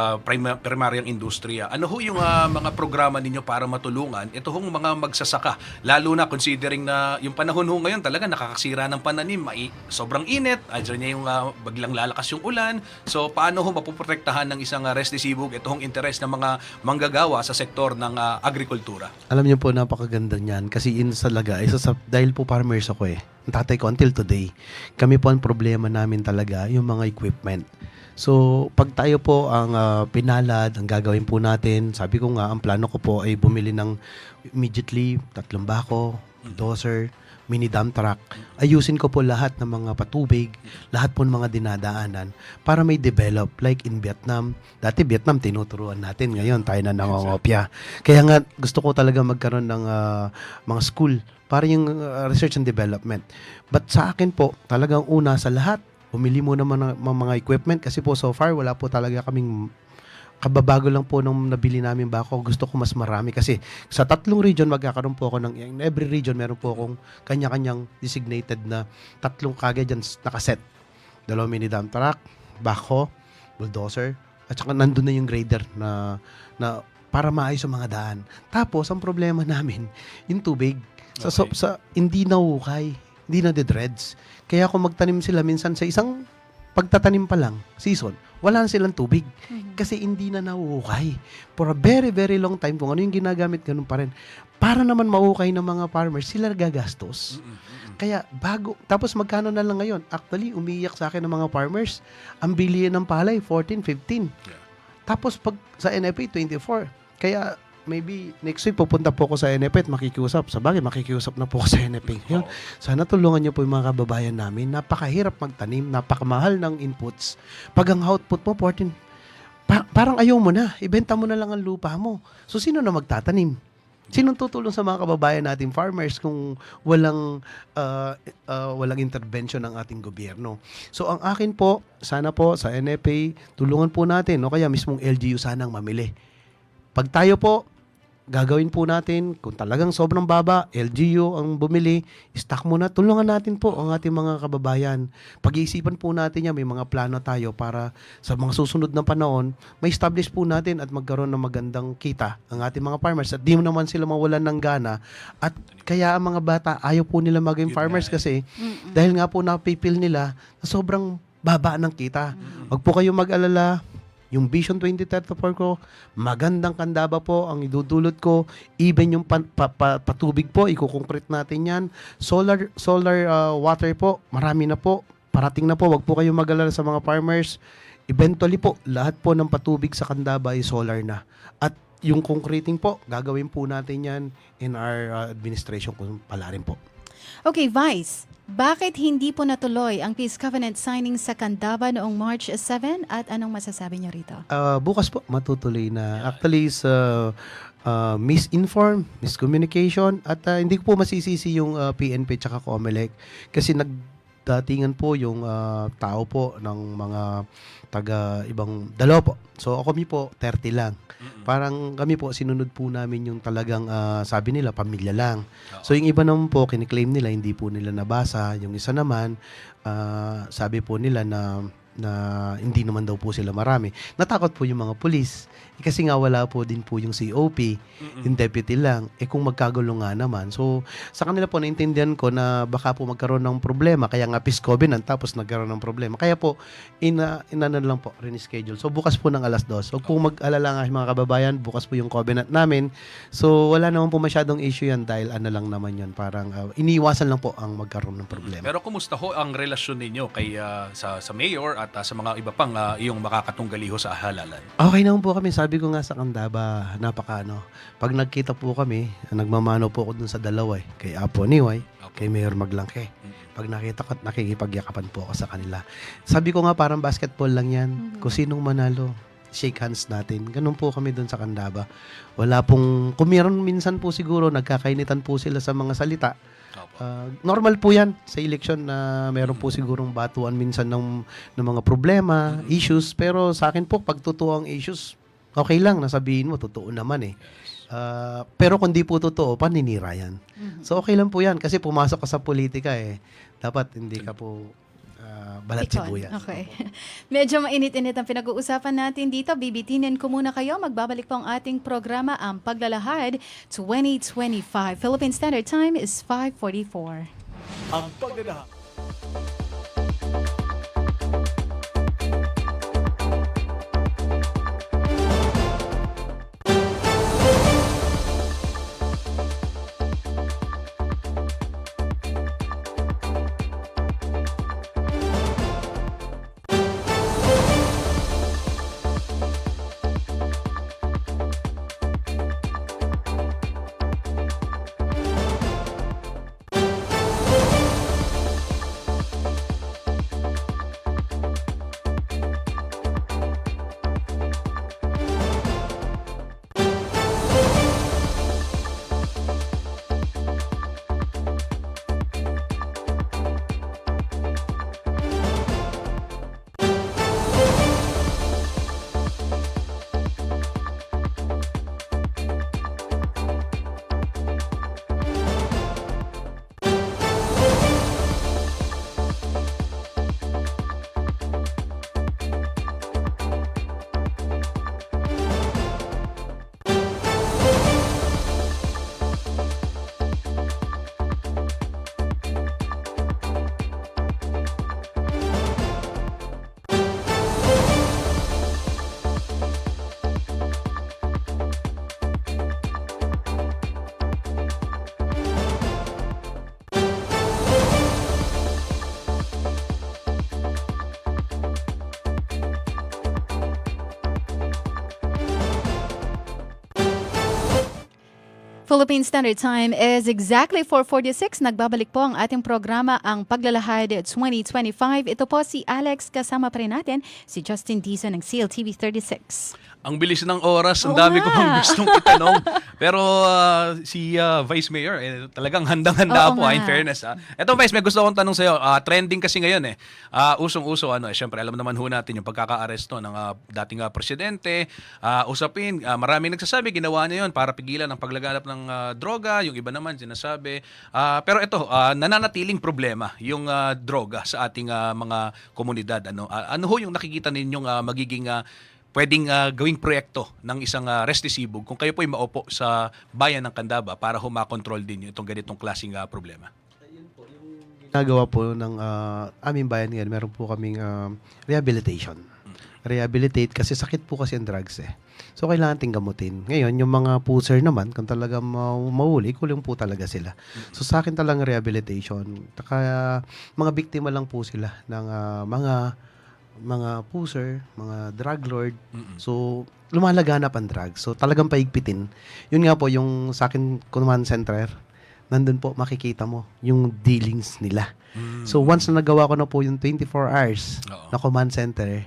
primaryang industriya. Ano ho yung mga programa ninyo para matulungan ito hong mga magsasaka? Lalo na considering na yung panahon ho ngayon talaga nakakasira ng pananim, sobrang init, andyan niya yung baglang lalakas yung ulan. So paano ho mapoprotektahan ng isang restrisibog ito hong interes ng mga manggagawa sa sektor ng agrikultura? Alam niyo po, napakaganda niyan kasi dahil po farmers ako eh. Ang tatay ko until today, kami po ang problema namin talaga yung mga equipment. So, pag tayo po ang pinalad, ang gagawin po natin, sabi ko nga, ang plano ko po ay bumili ng immediately 3 bako, dozer, mini dump truck. Ayusin ko po lahat ng mga patubig, lahat po ng mga dinadaanan para may develop. Like in Vietnam. Dati Vietnam, tinuturuan natin. Ngayon, tayo na nangongopya. Kaya nga, gusto ko talaga magkaroon ng mga school para yung research and development. But sa akin po, talagang una sa lahat, bumili mo naman ng mga equipment kasi po so far, wala po talaga kaming kababago lang po nung nabili namin bako. Gusto ko mas marami kasi sa 3 region magkakaroon po ako in every region meron po akong kanya-kanyang designated na 3 kagad dyan nakaset. 2 mini dump truck, bako, bulldozer, at saka nandun na yung grader na para maayos ang mga daan. Tapos ang problema namin, yung tubig sa hindi na hukay, hindi na dreads. Kaya kung magtanim sila minsan sa isang pagtatanim pa lang, season, wala na silang tubig. Kasi hindi na nahuhukay. For a very, very long time, kung ano yung ginagamit, ganun pa rin. Para naman mahukay ng mga farmers, sila gagastos. Kaya tapos magkano na lang ngayon? Actually, umiiyak sa akin ng mga farmers. Ang bilihan ng palay, 14, 15. Tapos pag sa NFA, 24. Kaya maybe next week pupunta po ako sa NFA at makikiusap. Sabagay, makikiusap na po ako sa NFA. Yun. Sana tulungan niyo po yung mga kababayan namin. Napakahirap magtanim, napakamahal ng inputs. Pag ang output mo, 14, parang ayaw mo na. Ibenta mo na lang ang lupa mo. So, sino na magtatanim? Sinong tutulong sa mga kababayan natin farmers kung walang intervention ng ating gobyerno? So ang akin po, sana po sa NFA, tulungan po natin, no? Kaya mismong LGU sanang mamili. Pag tayo po, gagawin po natin, kung talagang sobrang baba, LGU ang bumili, stock muna, tulungan natin po ang ating mga kababayan. Pag-iisipan po natin yan, may mga plano tayo para sa mga susunod na panahon, may establish po natin at magkaroon ng magandang kita ang ating mga farmers. At di mo naman sila mawalan ng gana. At kaya ang mga bata, ayaw po nila maging farmers kasi dahil nga po napipil nila na sobrang baba ng kita. Wag po kayong mag-alala. Yung Vision 2034 ko, magandang kandaba po ang idudulot ko. Even yung patubig po, ikukoncrete natin yan. Solar water po, marami na po. Parating na po, wag po kayong mag-alala sa mga farmers. Eventually po, lahat po ng patubig sa kandaba ay solar na. At yung concreting po, gagawin po natin yan in our administration kung pala rin po. Okay, Vice, bakit hindi po natuloy ang Peace Covenant signing sa Candaba noong March 7 at anong masasabi niyo rito? Bukas po matutuloy na. Actually, sa miscommunication at hindi ko po masisisi yung PNP tsaka COMELEC kasi nagdatingan po yung tao po ng mga taga ibang dalawa po. So kami po 30 lang. Parang kami po sinunod po namin yung talagang sabi nila pamilya lang. So yung iba naman po kiniklaim nila hindi po nila nabasa. Yung isa naman sabi po nila na hindi naman daw po sila marami. Natakot po yung mga pulis. Kasi nga wala po din po yung COP, yung deputy lang. Kung magkagulo nga naman. So, sa kanila po naintindihan ko na baka po magkaroon ng problema. Kaya nga Peace Covenant tapos nagkaroon ng problema. Kaya po, inanan lang po, reschedule. So, bukas po ng 2:00. So, kung mag-alala nga mga kababayan, bukas po yung covenant namin. So, wala naman po masyadong issue yan dahil lang naman yan. Parang iniiwasan lang po ang magkaroon ng problema. Pero kumusta ho ang relasyon ninyo kay sa mayor at sa mga iba pang iyong makakatunggaliho sa halalan? Okay naman po kami. Sabi ko nga sa Candaba, pag nagkita po kami, nagmamano po ako dun sa dalawa kay Apo Niway, kay Mayor Maglangke. Pag nakita ko, nakikipagyakapan po ako sa kanila. Sabi ko nga parang basketball lang yan. Kung sinong manalo, shake hands natin. Ganun po kami dun sa Candaba. Wala pong, kung meron minsan po siguro, nagkakainitan po sila sa mga salita. Normal po yan sa election na meron po sigurong batuan minsan ng mga problema, issues. Pero sa akin po, pag totoo ang issues, okay lang, nasabihin mo, totoo naman pero kung di po totoo, paninira yan. So okay lang po yan kasi pumasok ka sa politika dapat hindi ka po balat sibuyas. Okay. Medyo mainit-init ang pinag-uusapan natin dito. Bibitinin ko muna kayo. Magbabalik po ang ating programa, ang Paglalahad 2025. Philippine Standard Time is 5:44. Ang paglalahad. Philippine Standard Time is exactly 4:46. Nagbabalik po ang ating programa, ang Paglalahad 2025. Ito po si Alex, kasama pa rin natin si Justin Dizon ng CLTV 36. Ang bilis ng oras, ang Oo dami ko nga. pang gustong itanong. Pero si Vice Mayor, talagang handang-handa Oo po, nga. in fairness. Ito Vice, may gusto akong tanong sa'yo. Trending kasi ngayon usong-uso, syempre alam naman ho natin yung pagkaka-aresto ng dating presidente. Usapin, maraming nagsasabi, ginawa niya yun para pigilan ang paglaganap ng droga. Yung iba naman sinasabi. Pero ito, nananatiling problema yung droga sa ating mga komunidad. Ano ho yung nakikita ninyong magiging pwedeng gawing proyekto ng isang restisibog kung kayo po ay maupo sa bayan ng Candaba para humakontrol din yung itong ganitong klaseng problema? Ginagawa po ng aming bayan ngayon, meron po kaming rehabilitation. Rehabilitate kasi sakit po kasi ang drugs eh. So kailangan ting gamutin. Ngayon, yung mga puser naman, kung talaga mahuli, kulong po talaga sila. So sa akin talagang rehabilitation. Kaya mga biktima lang po sila ng mga puser, mga drug lord. So, lumalaganap ang drugs. So, talagang paigpitin. Yun nga po, yung sa akin command center, nandun po, makikita mo yung dealings nila. So, once na nagawa ko na po yung 24 hours Oo. na command center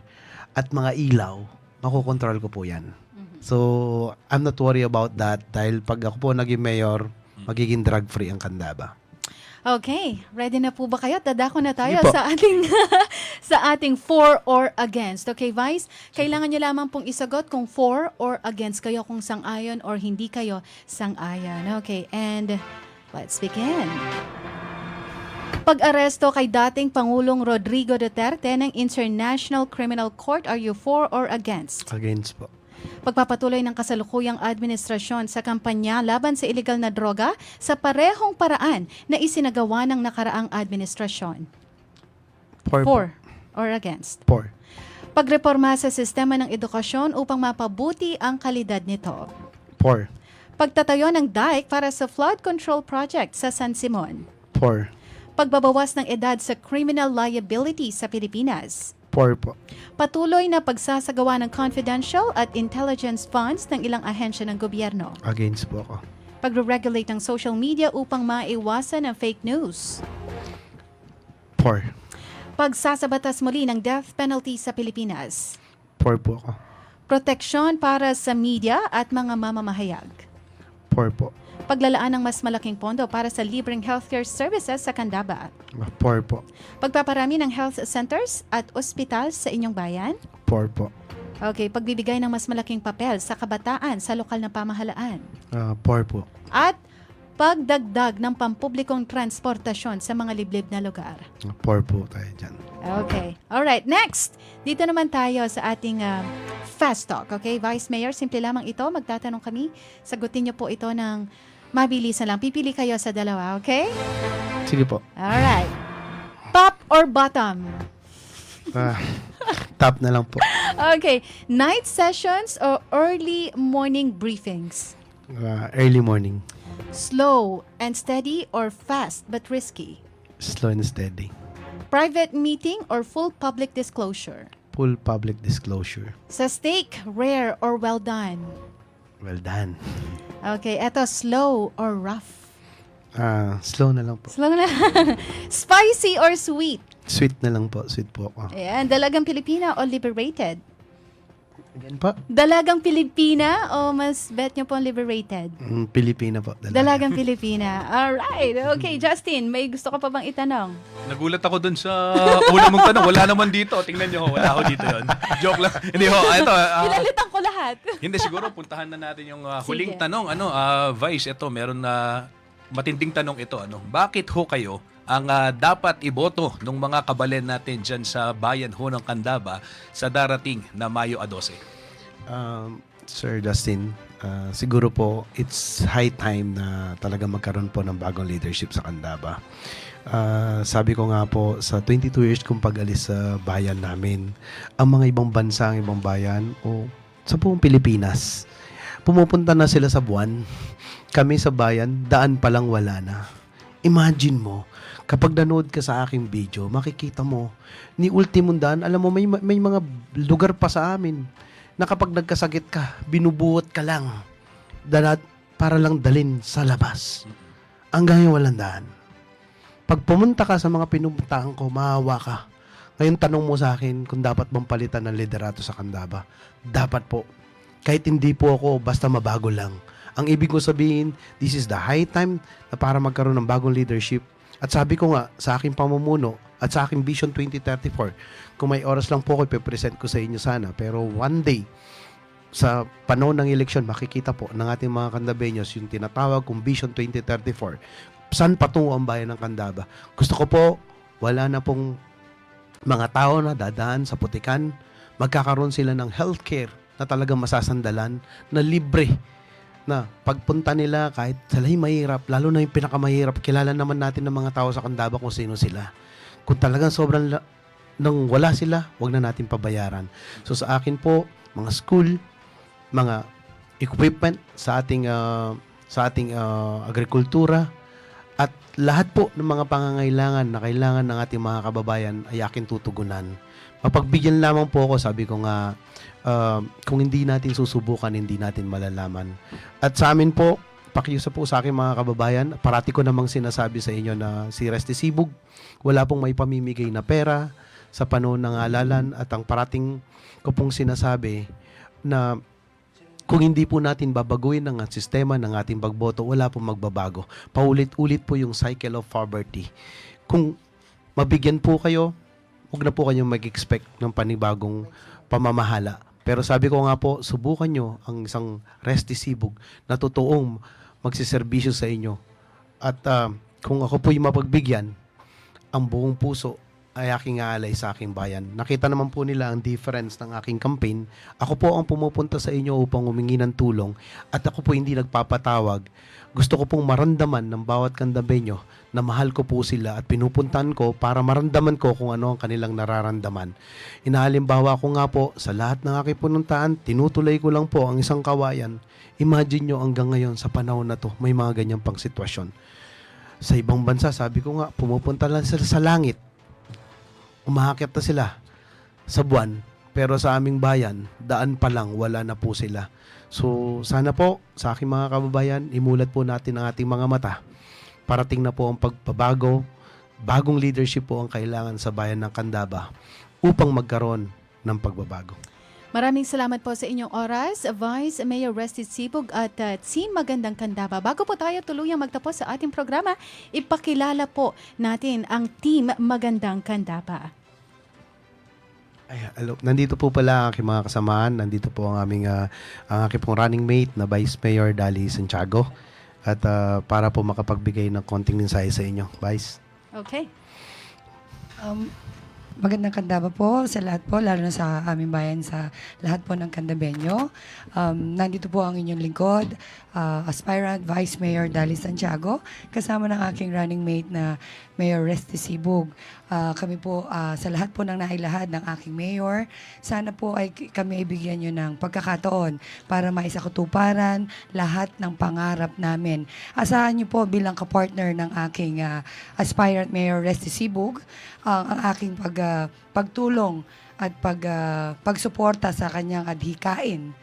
at mga ilaw, makokontrol ko po yan. So, I'm not worried about that dahil pag ako po naging mayor, magiging drug-free ang Candaba. Okay, ready na po ba kayo? Dadako na tayo Hindi po. sa ating sa ating for or against. Okay, Vice? Kailangan niyo lamang pong isagot kung for or against kayo, kung sang-ayon or hindi kayo sang-ayon. Okay, and let's begin. Pag-aresto kay dating Pangulong Rodrigo Duterte ng International Criminal Court, are you for or against? Against po. Pagpapatuloy ng kasalukuyang administrasyon sa kampanya laban sa iligal na droga sa parehong paraan na isinagawa ng nakaraang administrasyon. For or against. For. Pagreporma sa sistema ng edukasyon upang mapabuti ang kalidad nito. For. Pagtatayo ng dike para sa flood control project sa San Simon. For. Pagbabawas ng edad sa criminal liability sa Pilipinas. For po. Patuloy na pagsasagawa ng confidential at intelligence funds ng ilang ahensya ng gobyerno. Against po ako. Pagre-regulate ng social media upang maiwasan ang fake news. For. Pagsasabatas muli ng death penalty sa Pilipinas. For po ako. Proteksyon para sa media at mga mamamahayag. For po. Paglalaan ng mas malaking pondo para sa libreng healthcare services sa Candaba. For po. Pagpaparami ng health centers at ospital sa inyong bayan. For po. Okay, pagbibigay ng mas malaking papel sa kabataan sa lokal na pamahalaan. For po. At pagdagdag ng pampublikong transportasyon sa mga liblib na lugar. For po tayo dyan. Okay. Alright, next. Dito naman tayo sa ating fast talk. Okay, Vice Mayor, simple lamang ito. Magtatanong kami. Sagutin niyo po ito ng mabilisan lang. Pipili kayo sa dalawa, okay? Sige po. Alright. Top or bottom? Top na lang po. Okay. Night sessions or early morning briefings? Early morning. Slow and steady or fast but risky? Slow and steady. Private meeting or full public disclosure? Full public disclosure. Sa steak, rare or well done? Well done. Okay, eto slow or rough? Slow na lang po. Slow na. Spicy or sweet? Sweet na lang po. Sweet po ako. Ayan, dalagang Pilipina o liberated? Again pa? Dalagang Pilipina o mas bet nyo po ang liberated? Pilipina po. Dalagang Pilipina. Alright. Okay, Justin, may gusto ka pa bang itanong? Nagulat ako dun sa una mong tanong. Wala naman dito. Tingnan nyo, wala ako dito yon. Joke lang. Hindi ho, ito. Pinalitan ko lahat. Hindi, siguro puntahan na natin yung huling Sige. tanong. Vice, ito, meron na matinding tanong ito. Bakit ho kayo ang dapat iboto ng mga kabalen natin dyan sa bayan ho ng Candaba sa darating na Mayo 12? Sir Justin, siguro po it's high time na talaga magkaroon po ng bagong leadership sa Candaba. Sabi ko nga po, sa 22 years kong pag-alis sa bayan namin, ang mga ibang bansa, ang ibang bayan, o sa buong Pilipinas, pumupunta na sila sa buwan. Kami sa bayan, daan pa lang wala na. Imagine mo, kapag nanood ka sa aking video, makikita mo, ni ultimong daan, alam mo, may mga lugar pa sa amin na kapag nagkasakit ka, binubuhat ka lang. para lang dalin sa labas. Hanggang yung walang daan. Pag pumunta ka sa mga pinupuntahan ko, maawa ka. Ngayon tanong mo sa akin kung dapat bang palitan ng liderato sa Candaba. Dapat po. Kahit hindi po ako, basta mabago lang. Ang ibig ko sabihin, this is the high time na para magkaroon ng bagong leadership. At sabi ko nga, sa aking pamumuno at sa aking Vision 2034, kung may oras lang po ako, ipipresent ko sa inyo sana. Pero one day, sa panahon ng eleksyon, makikita po ng ating mga Candabeños yung tinatawag kong Vision 2034. Saan patungo ang bayan ng Candaba? Gusto ko po, wala na pong mga tao na dadaan sa putikan. Magkakaroon sila ng healthcare na talagang masasandalan, na libre. Na pagpunta nila, kahit sila'y mahirap, lalo na yung pinakamahirap, kilala naman natin ng mga tao sa Candaba kung sino sila. Kung talagang sobrang nang wala sila, wag na natin pabayaran. So sa akin po, mga school, mga equipment sa ating agrikultura, at lahat po ng mga pangangailangan na kailangan ng ating mga kababayan ay aking tutugunan. Mapagbigyan lamang po ako, sabi ko nga, kung hindi natin susubukan, hindi natin malalaman. At sa amin po, pakiusa po sa aking mga kababayan, parati ko namang sinasabi sa inyo na si Resty Sibug, wala pong may pamimigay na pera sa panahon ng halalan, at ang parating ko pong sinasabi na kung hindi po natin babaguhin ang sistema ng ating pagboto, wala pong magbabago. Paulit-ulit po yung cycle of poverty. Kung mabigyan po kayo, huwag na po kayong mag-expect ng panibagong pamamahala. Pero sabi ko nga po, subukan nyo ang isang Resty Sibug na totoong magsiservisyo sa inyo. At kung ako po'y mapagbigyan, ang buong puso ay aking aalay sa aking bayan. Nakita naman po nila ang difference ng aking campaign. Ako po ang pumupunta sa inyo upang humingi ng tulong, at ako po hindi nagpapatawag. Gusto ko pong maramdaman ng bawat Candabeño na mahal ko po sila at pinupuntahan ko para maramdaman ko kung ano ang kanilang nararamdaman. Inahalimbawa ko nga po, sa lahat ng aking pununtahan, tinutulay ko lang po ang isang kawayan. Imagine nyo hanggang ngayon sa panahon na to, may mga ganyang pang sitwasyon. Sa ibang bansa, sabi ko nga, pumupunta lang sila sa langit. Umahakit na sila sa buwan, pero sa aming bayan, daan pa lang, wala na po sila. So, sana po, sa aking mga kababayan, imulat po natin ang ating mga mata. Parating na po ang pagbabago, bagong leadership po ang kailangan sa bayan ng Candaba upang magkaroon ng pagbabago. Maraming salamat po sa inyong oras, Vice Mayor Resty Sibug at Team Magandang Candaba. Bago po tayo tuluyang magtapos sa ating programa, ipakilala po natin ang Team Magandang Candaba. Ay, hello. Nandito po pala ang aking mga kasamahan. Nandito po ang ang aking pong running mate na Vice Mayor Dali Santiago. At para po makapagbigay ng konting mensahe sa inyo. Vice. Okay. Magandang Candaba po sa lahat po, lalo na sa aming bayan, sa lahat po ng Candabeño. Nandito po ang inyong lingkod, aspirant Vice Mayor Dali Santiago, kasama ng aking running mate na Mayor Resty Sibug. Kami po, sa lahat po ng nailahad ng aking mayor, sana po ay kami ibigyan nyo ng pagkakataon para maisakutuparan lahat ng pangarap namin. Asahan nyo po bilang kapartner ng aking aspirant Mayor Resty Sibug, ang aking pagtulong at pagsuporta sa kanyang adhikain.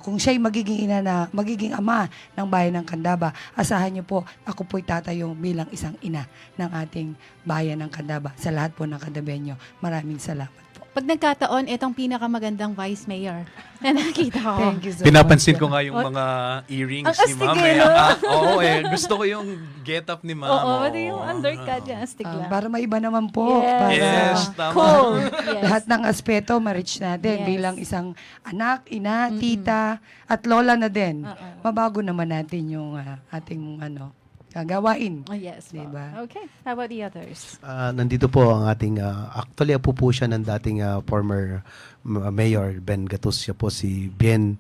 Kung siya'y magiging ama ng bayan ng Candaba, asahan niyo po, ako po'y tatayo bilang isang ina ng ating bayan ng Candaba. Sa lahat po ng Candabeño, maraming salamat po. Pag nagkataon, itong pinakamagandang Vice Mayor na nakita ko. Thank you so Pinapansin much. ko nga yung mga earrings Ang ni astig Ma'am. eh, no? Oo, gusto ko yung get-up ni Ma'am. Oo, pati yung undercut niya, astig lang. Para maiba naman po. Yes. Para Yes, tama. Cool. Yes. lahat ng aspeto ma-reach natin Yes. bilang isang anak, ina, tita, at lola na din. Oo. Mabago naman natin yung ating gawain. Oh, yes. Po. Diba? Okay. How about the others? Nandito po ang ating, actually apo po siya ng dating former Mayor Ben Gatus. Siya po si Bien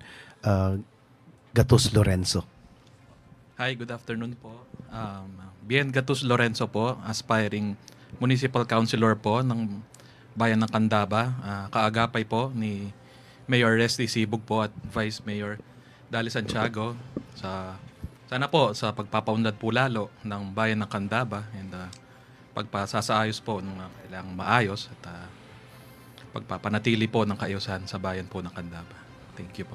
Gatus Lorenzo. Hi, good afternoon po. Bien Gatus Lorenzo po, aspiring municipal councilor po ng Bayan ng Candaba. Kaagapay po ni Mayor Resty Sibug po at Vice Mayor Dali Santiago. Sana po sa pagpapaunlad po lalo ng Bayan ng Candaba and pagpasasaayos po ng kailangang maayos at pagpapanatili po ng kaayusan sa bayan po ng Candaba. Thank you po.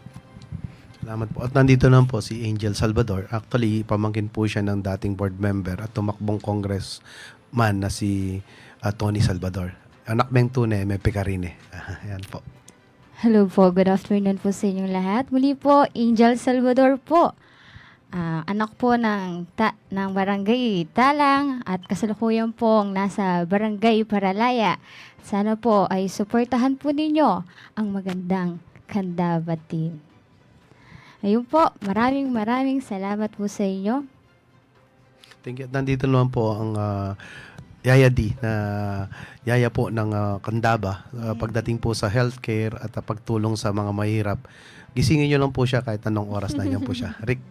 Salamat po. At nandito naman po si Angel Salvador. Actually, pamangkin po siya ng dating board member at tumakbong congressman na si Tony Salvador. Anak ng tunay, may pekarine. Ayan po. Hello po, good afternoon po sa inyong lahat. Muli po, Angel Salvador po. Anak po ng Barangay Talang at kasalukuyan pong nasa Barangay Paralaya. Sana po ay suportahan po ninyo ang magandang Kandabatin. Ayun po, maraming salamat po sa inyo. Thank you. At nandito naman po ang Yaya D na yaya po ng Candaba pagdating po sa healthcare at pagtulong sa mga mahirap. Gisingin nyo lang po siya kahit anong oras na po siya. Rick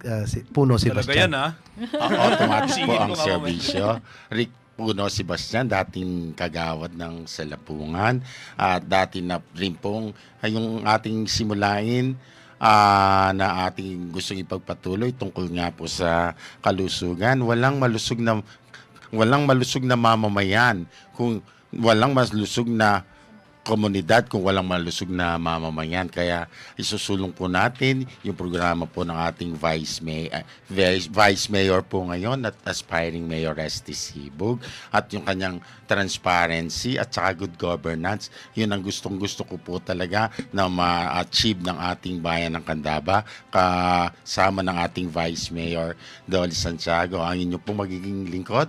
Puno Talaga yan, Sebastian. ha? Automatic po Singin ang ko nga serbisyo. Rick Puno Sebastian, dating kagawad ng Salapungan. At dati na rin pong yung ating simulain na ating gustong ipagpatuloy tungkol nga po sa kalusugan. Walang malusog na mamamayan kung walang malusog na komunidad kung walang malusog na mamamayan. Kaya isusulong po natin yung programa po ng ating Vice Mayor po ngayon at aspiring Mayor Resty Sibug at yung kanyang transparency at saka good governance. Yun ang gustong-gusto ko po talaga na ma-achieve ng ating bayan ng Candaba kasama ng ating Vice Mayor Dolly Santiago. Ang inyo pong magiging lingkod,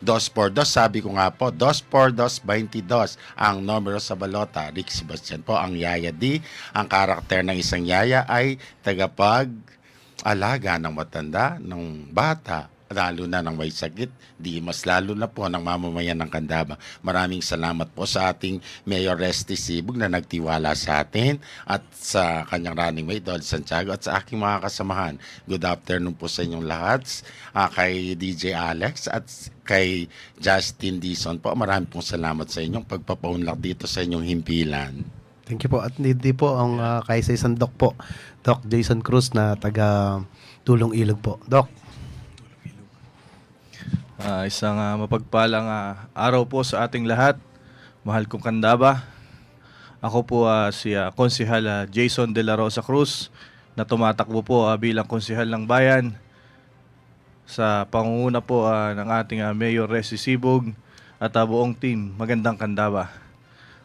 2x2, sabi ko nga po, 2x2, 22 ang numero sa balota. Rick Sebastian po ang Yaya D. Ang karakter ng isang yaya ay tagapag-alaga ng matanda, ng bata, lalo na ng may sakit, di mas lalo na po ng mamamayan ng Candaba. Maraming salamat po sa ating Mayor Resty Sibug na nagtiwala sa atin at sa kanyang running mate, Dolly Santiago, at sa aking mga kasamahan. Good afternoon po sa inyong lahat. Kay DJ Alex at kay Justin Dizon po. Maraming pong salamat sa inyong pagpapaunlak dito sa inyong himpilan. Thank you po. At hindi po ang kaisa-isang Doc po. Doc Jason Cruz na taga Tulong Ilog po. Doc. Isang mapagpalang araw po sa ating lahat. Mahal kong Candaba. Ako po si Konsehal Jason De La Rosa Cruz na tumatakbo po bilang konsehal ng bayan sa pangunguna po ng ating Mayor Resty Sibug at buong team Magandang Candaba.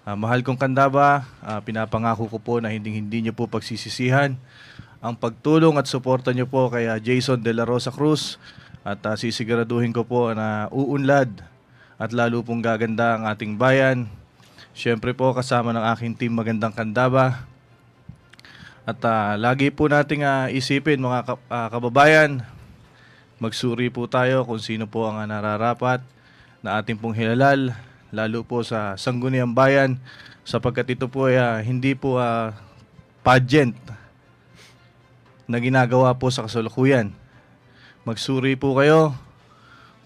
Mahal kong Candaba, pinapangako ko po na hindi niyo po pagsisisihan ang pagtulong at suporta niyo po kay Jason De La Rosa Cruz. At sisiguraduhin ko po na uunlad at lalo pong gaganda ang ating bayan. Siyempre po kasama ng aking team Magandang Candaba. At lagi po nating isipin mga kababayan, magsuri po tayo kung sino po ang nararapat na ating pong hilalal, lalo po sa Sangguniang Bayan, sapagkat ito po ay hindi po pageant na ginagawa po sa kasalukuyan. Magsuri po kayo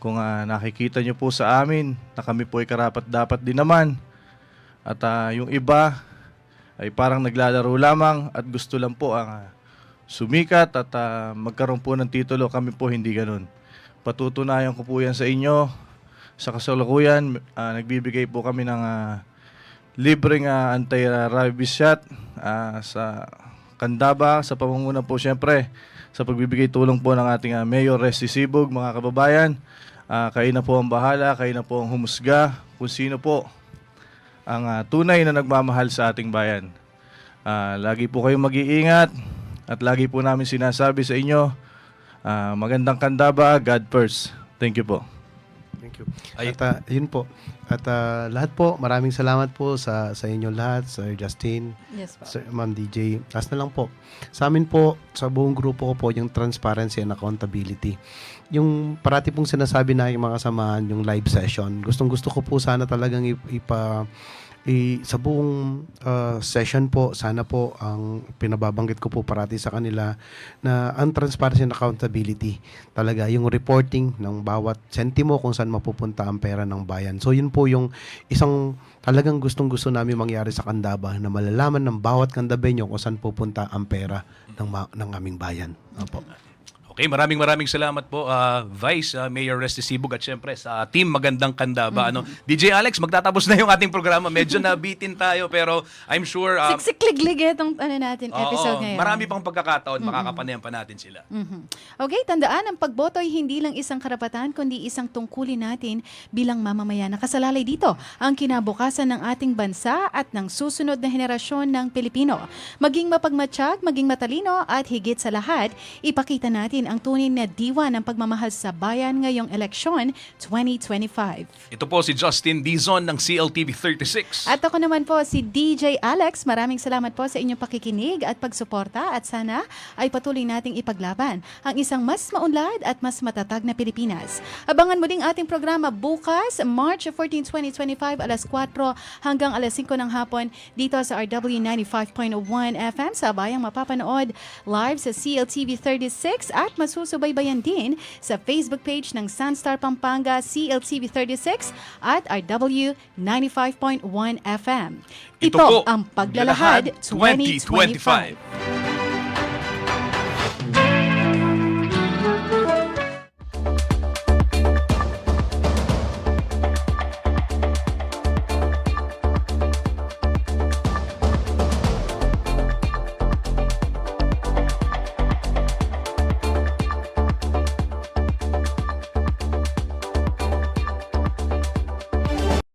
kung nakikita nyo po sa amin na kami po ay karapat-dapat din naman. At yung iba ay parang naglalaro lamang at gusto lang po ang sumikat at magkaroon po ng titulo. Kami po hindi ganun. Patutunayan ko po yan sa inyo. Sa kasalukuyan, nagbibigay po kami ng libreng anti-rabies shot sa Candaba, sa pamumuno po siyempre sa pagbibigay tulong po ng ating Mayor Resty Sibug. Mga kababayan, kayo na po ang bahala, kayo na po ang humusga kung sino po ang tunay na nagmamahal sa ating bayan. Lagi po kayong mag-iingat at lagi po namin sinasabi sa inyo, Magandang Candaba, God first. Thank you po. Thank you. At yun po. At lahat po, maraming salamat po sa inyong lahat, Sir Justin, Yes po. Sir Ma'am DJ. Taas na lang po. Sa amin po, sa buong grupo ko po, yung transparency and accountability. Yung parati pong sinasabi na yung mga kasamahan, yung live session, gustong-gusto ko po sana talagang sa buong session po, sana po ang pinababanggit ko po parati sa kanila na ang transparency and accountability. Talaga, yung reporting ng bawat sentimo kung saan mapupunta ang pera ng bayan. So, yun po yung isang talagang gustong-gusto namin mangyari sa Candaba na malalaman ng bawat Candabeño kung saan pupunta ang pera ng aming bayan. Opo. Okay, maraming salamat po Vice Mayor Resty Sibug at syempre sa team Magandang Kandaba. DJ Alex, magtatapos na yung ating programa. Medyo nabitin tayo pero I'm sure Siksik-liglig itong natin, episode ngayon. marami pang pagkakataon, makakapanayan pa natin sila. Okay, tandaan, ang pagboto ay hindi lang isang karapatan, kundi isang tungkulin natin bilang mamamayan. Nakasalalay dito ang kinabukasan ng ating bansa at ng susunod na henerasyon ng Pilipino. Maging mapagmatsyag, maging matalino at higit sa lahat, ipakita natin ang tunay na diwa ng pagmamahal sa bayan ngayong eleksyon 2025. Ito po si Justin Dizon ng CLTV 36. At ako naman po si DJ Alex. Maraming salamat po sa inyong pakikinig at pagsuporta at sana ay patuloy nating ipaglaban ang isang mas maunlad at mas matatag na Pilipinas. Abangan mo din ating programa bukas, March 14, 2025, alas 4 hanggang alas 5 ng hapon dito sa RW 95.1 FM sa bayang mapapanood live sa CLTV 36 at masusubaybayan din sa Facebook page ng Sunstar Pampanga CLTV 36 at RW 95.1 FM. Ito po ang Paglalahad 2025.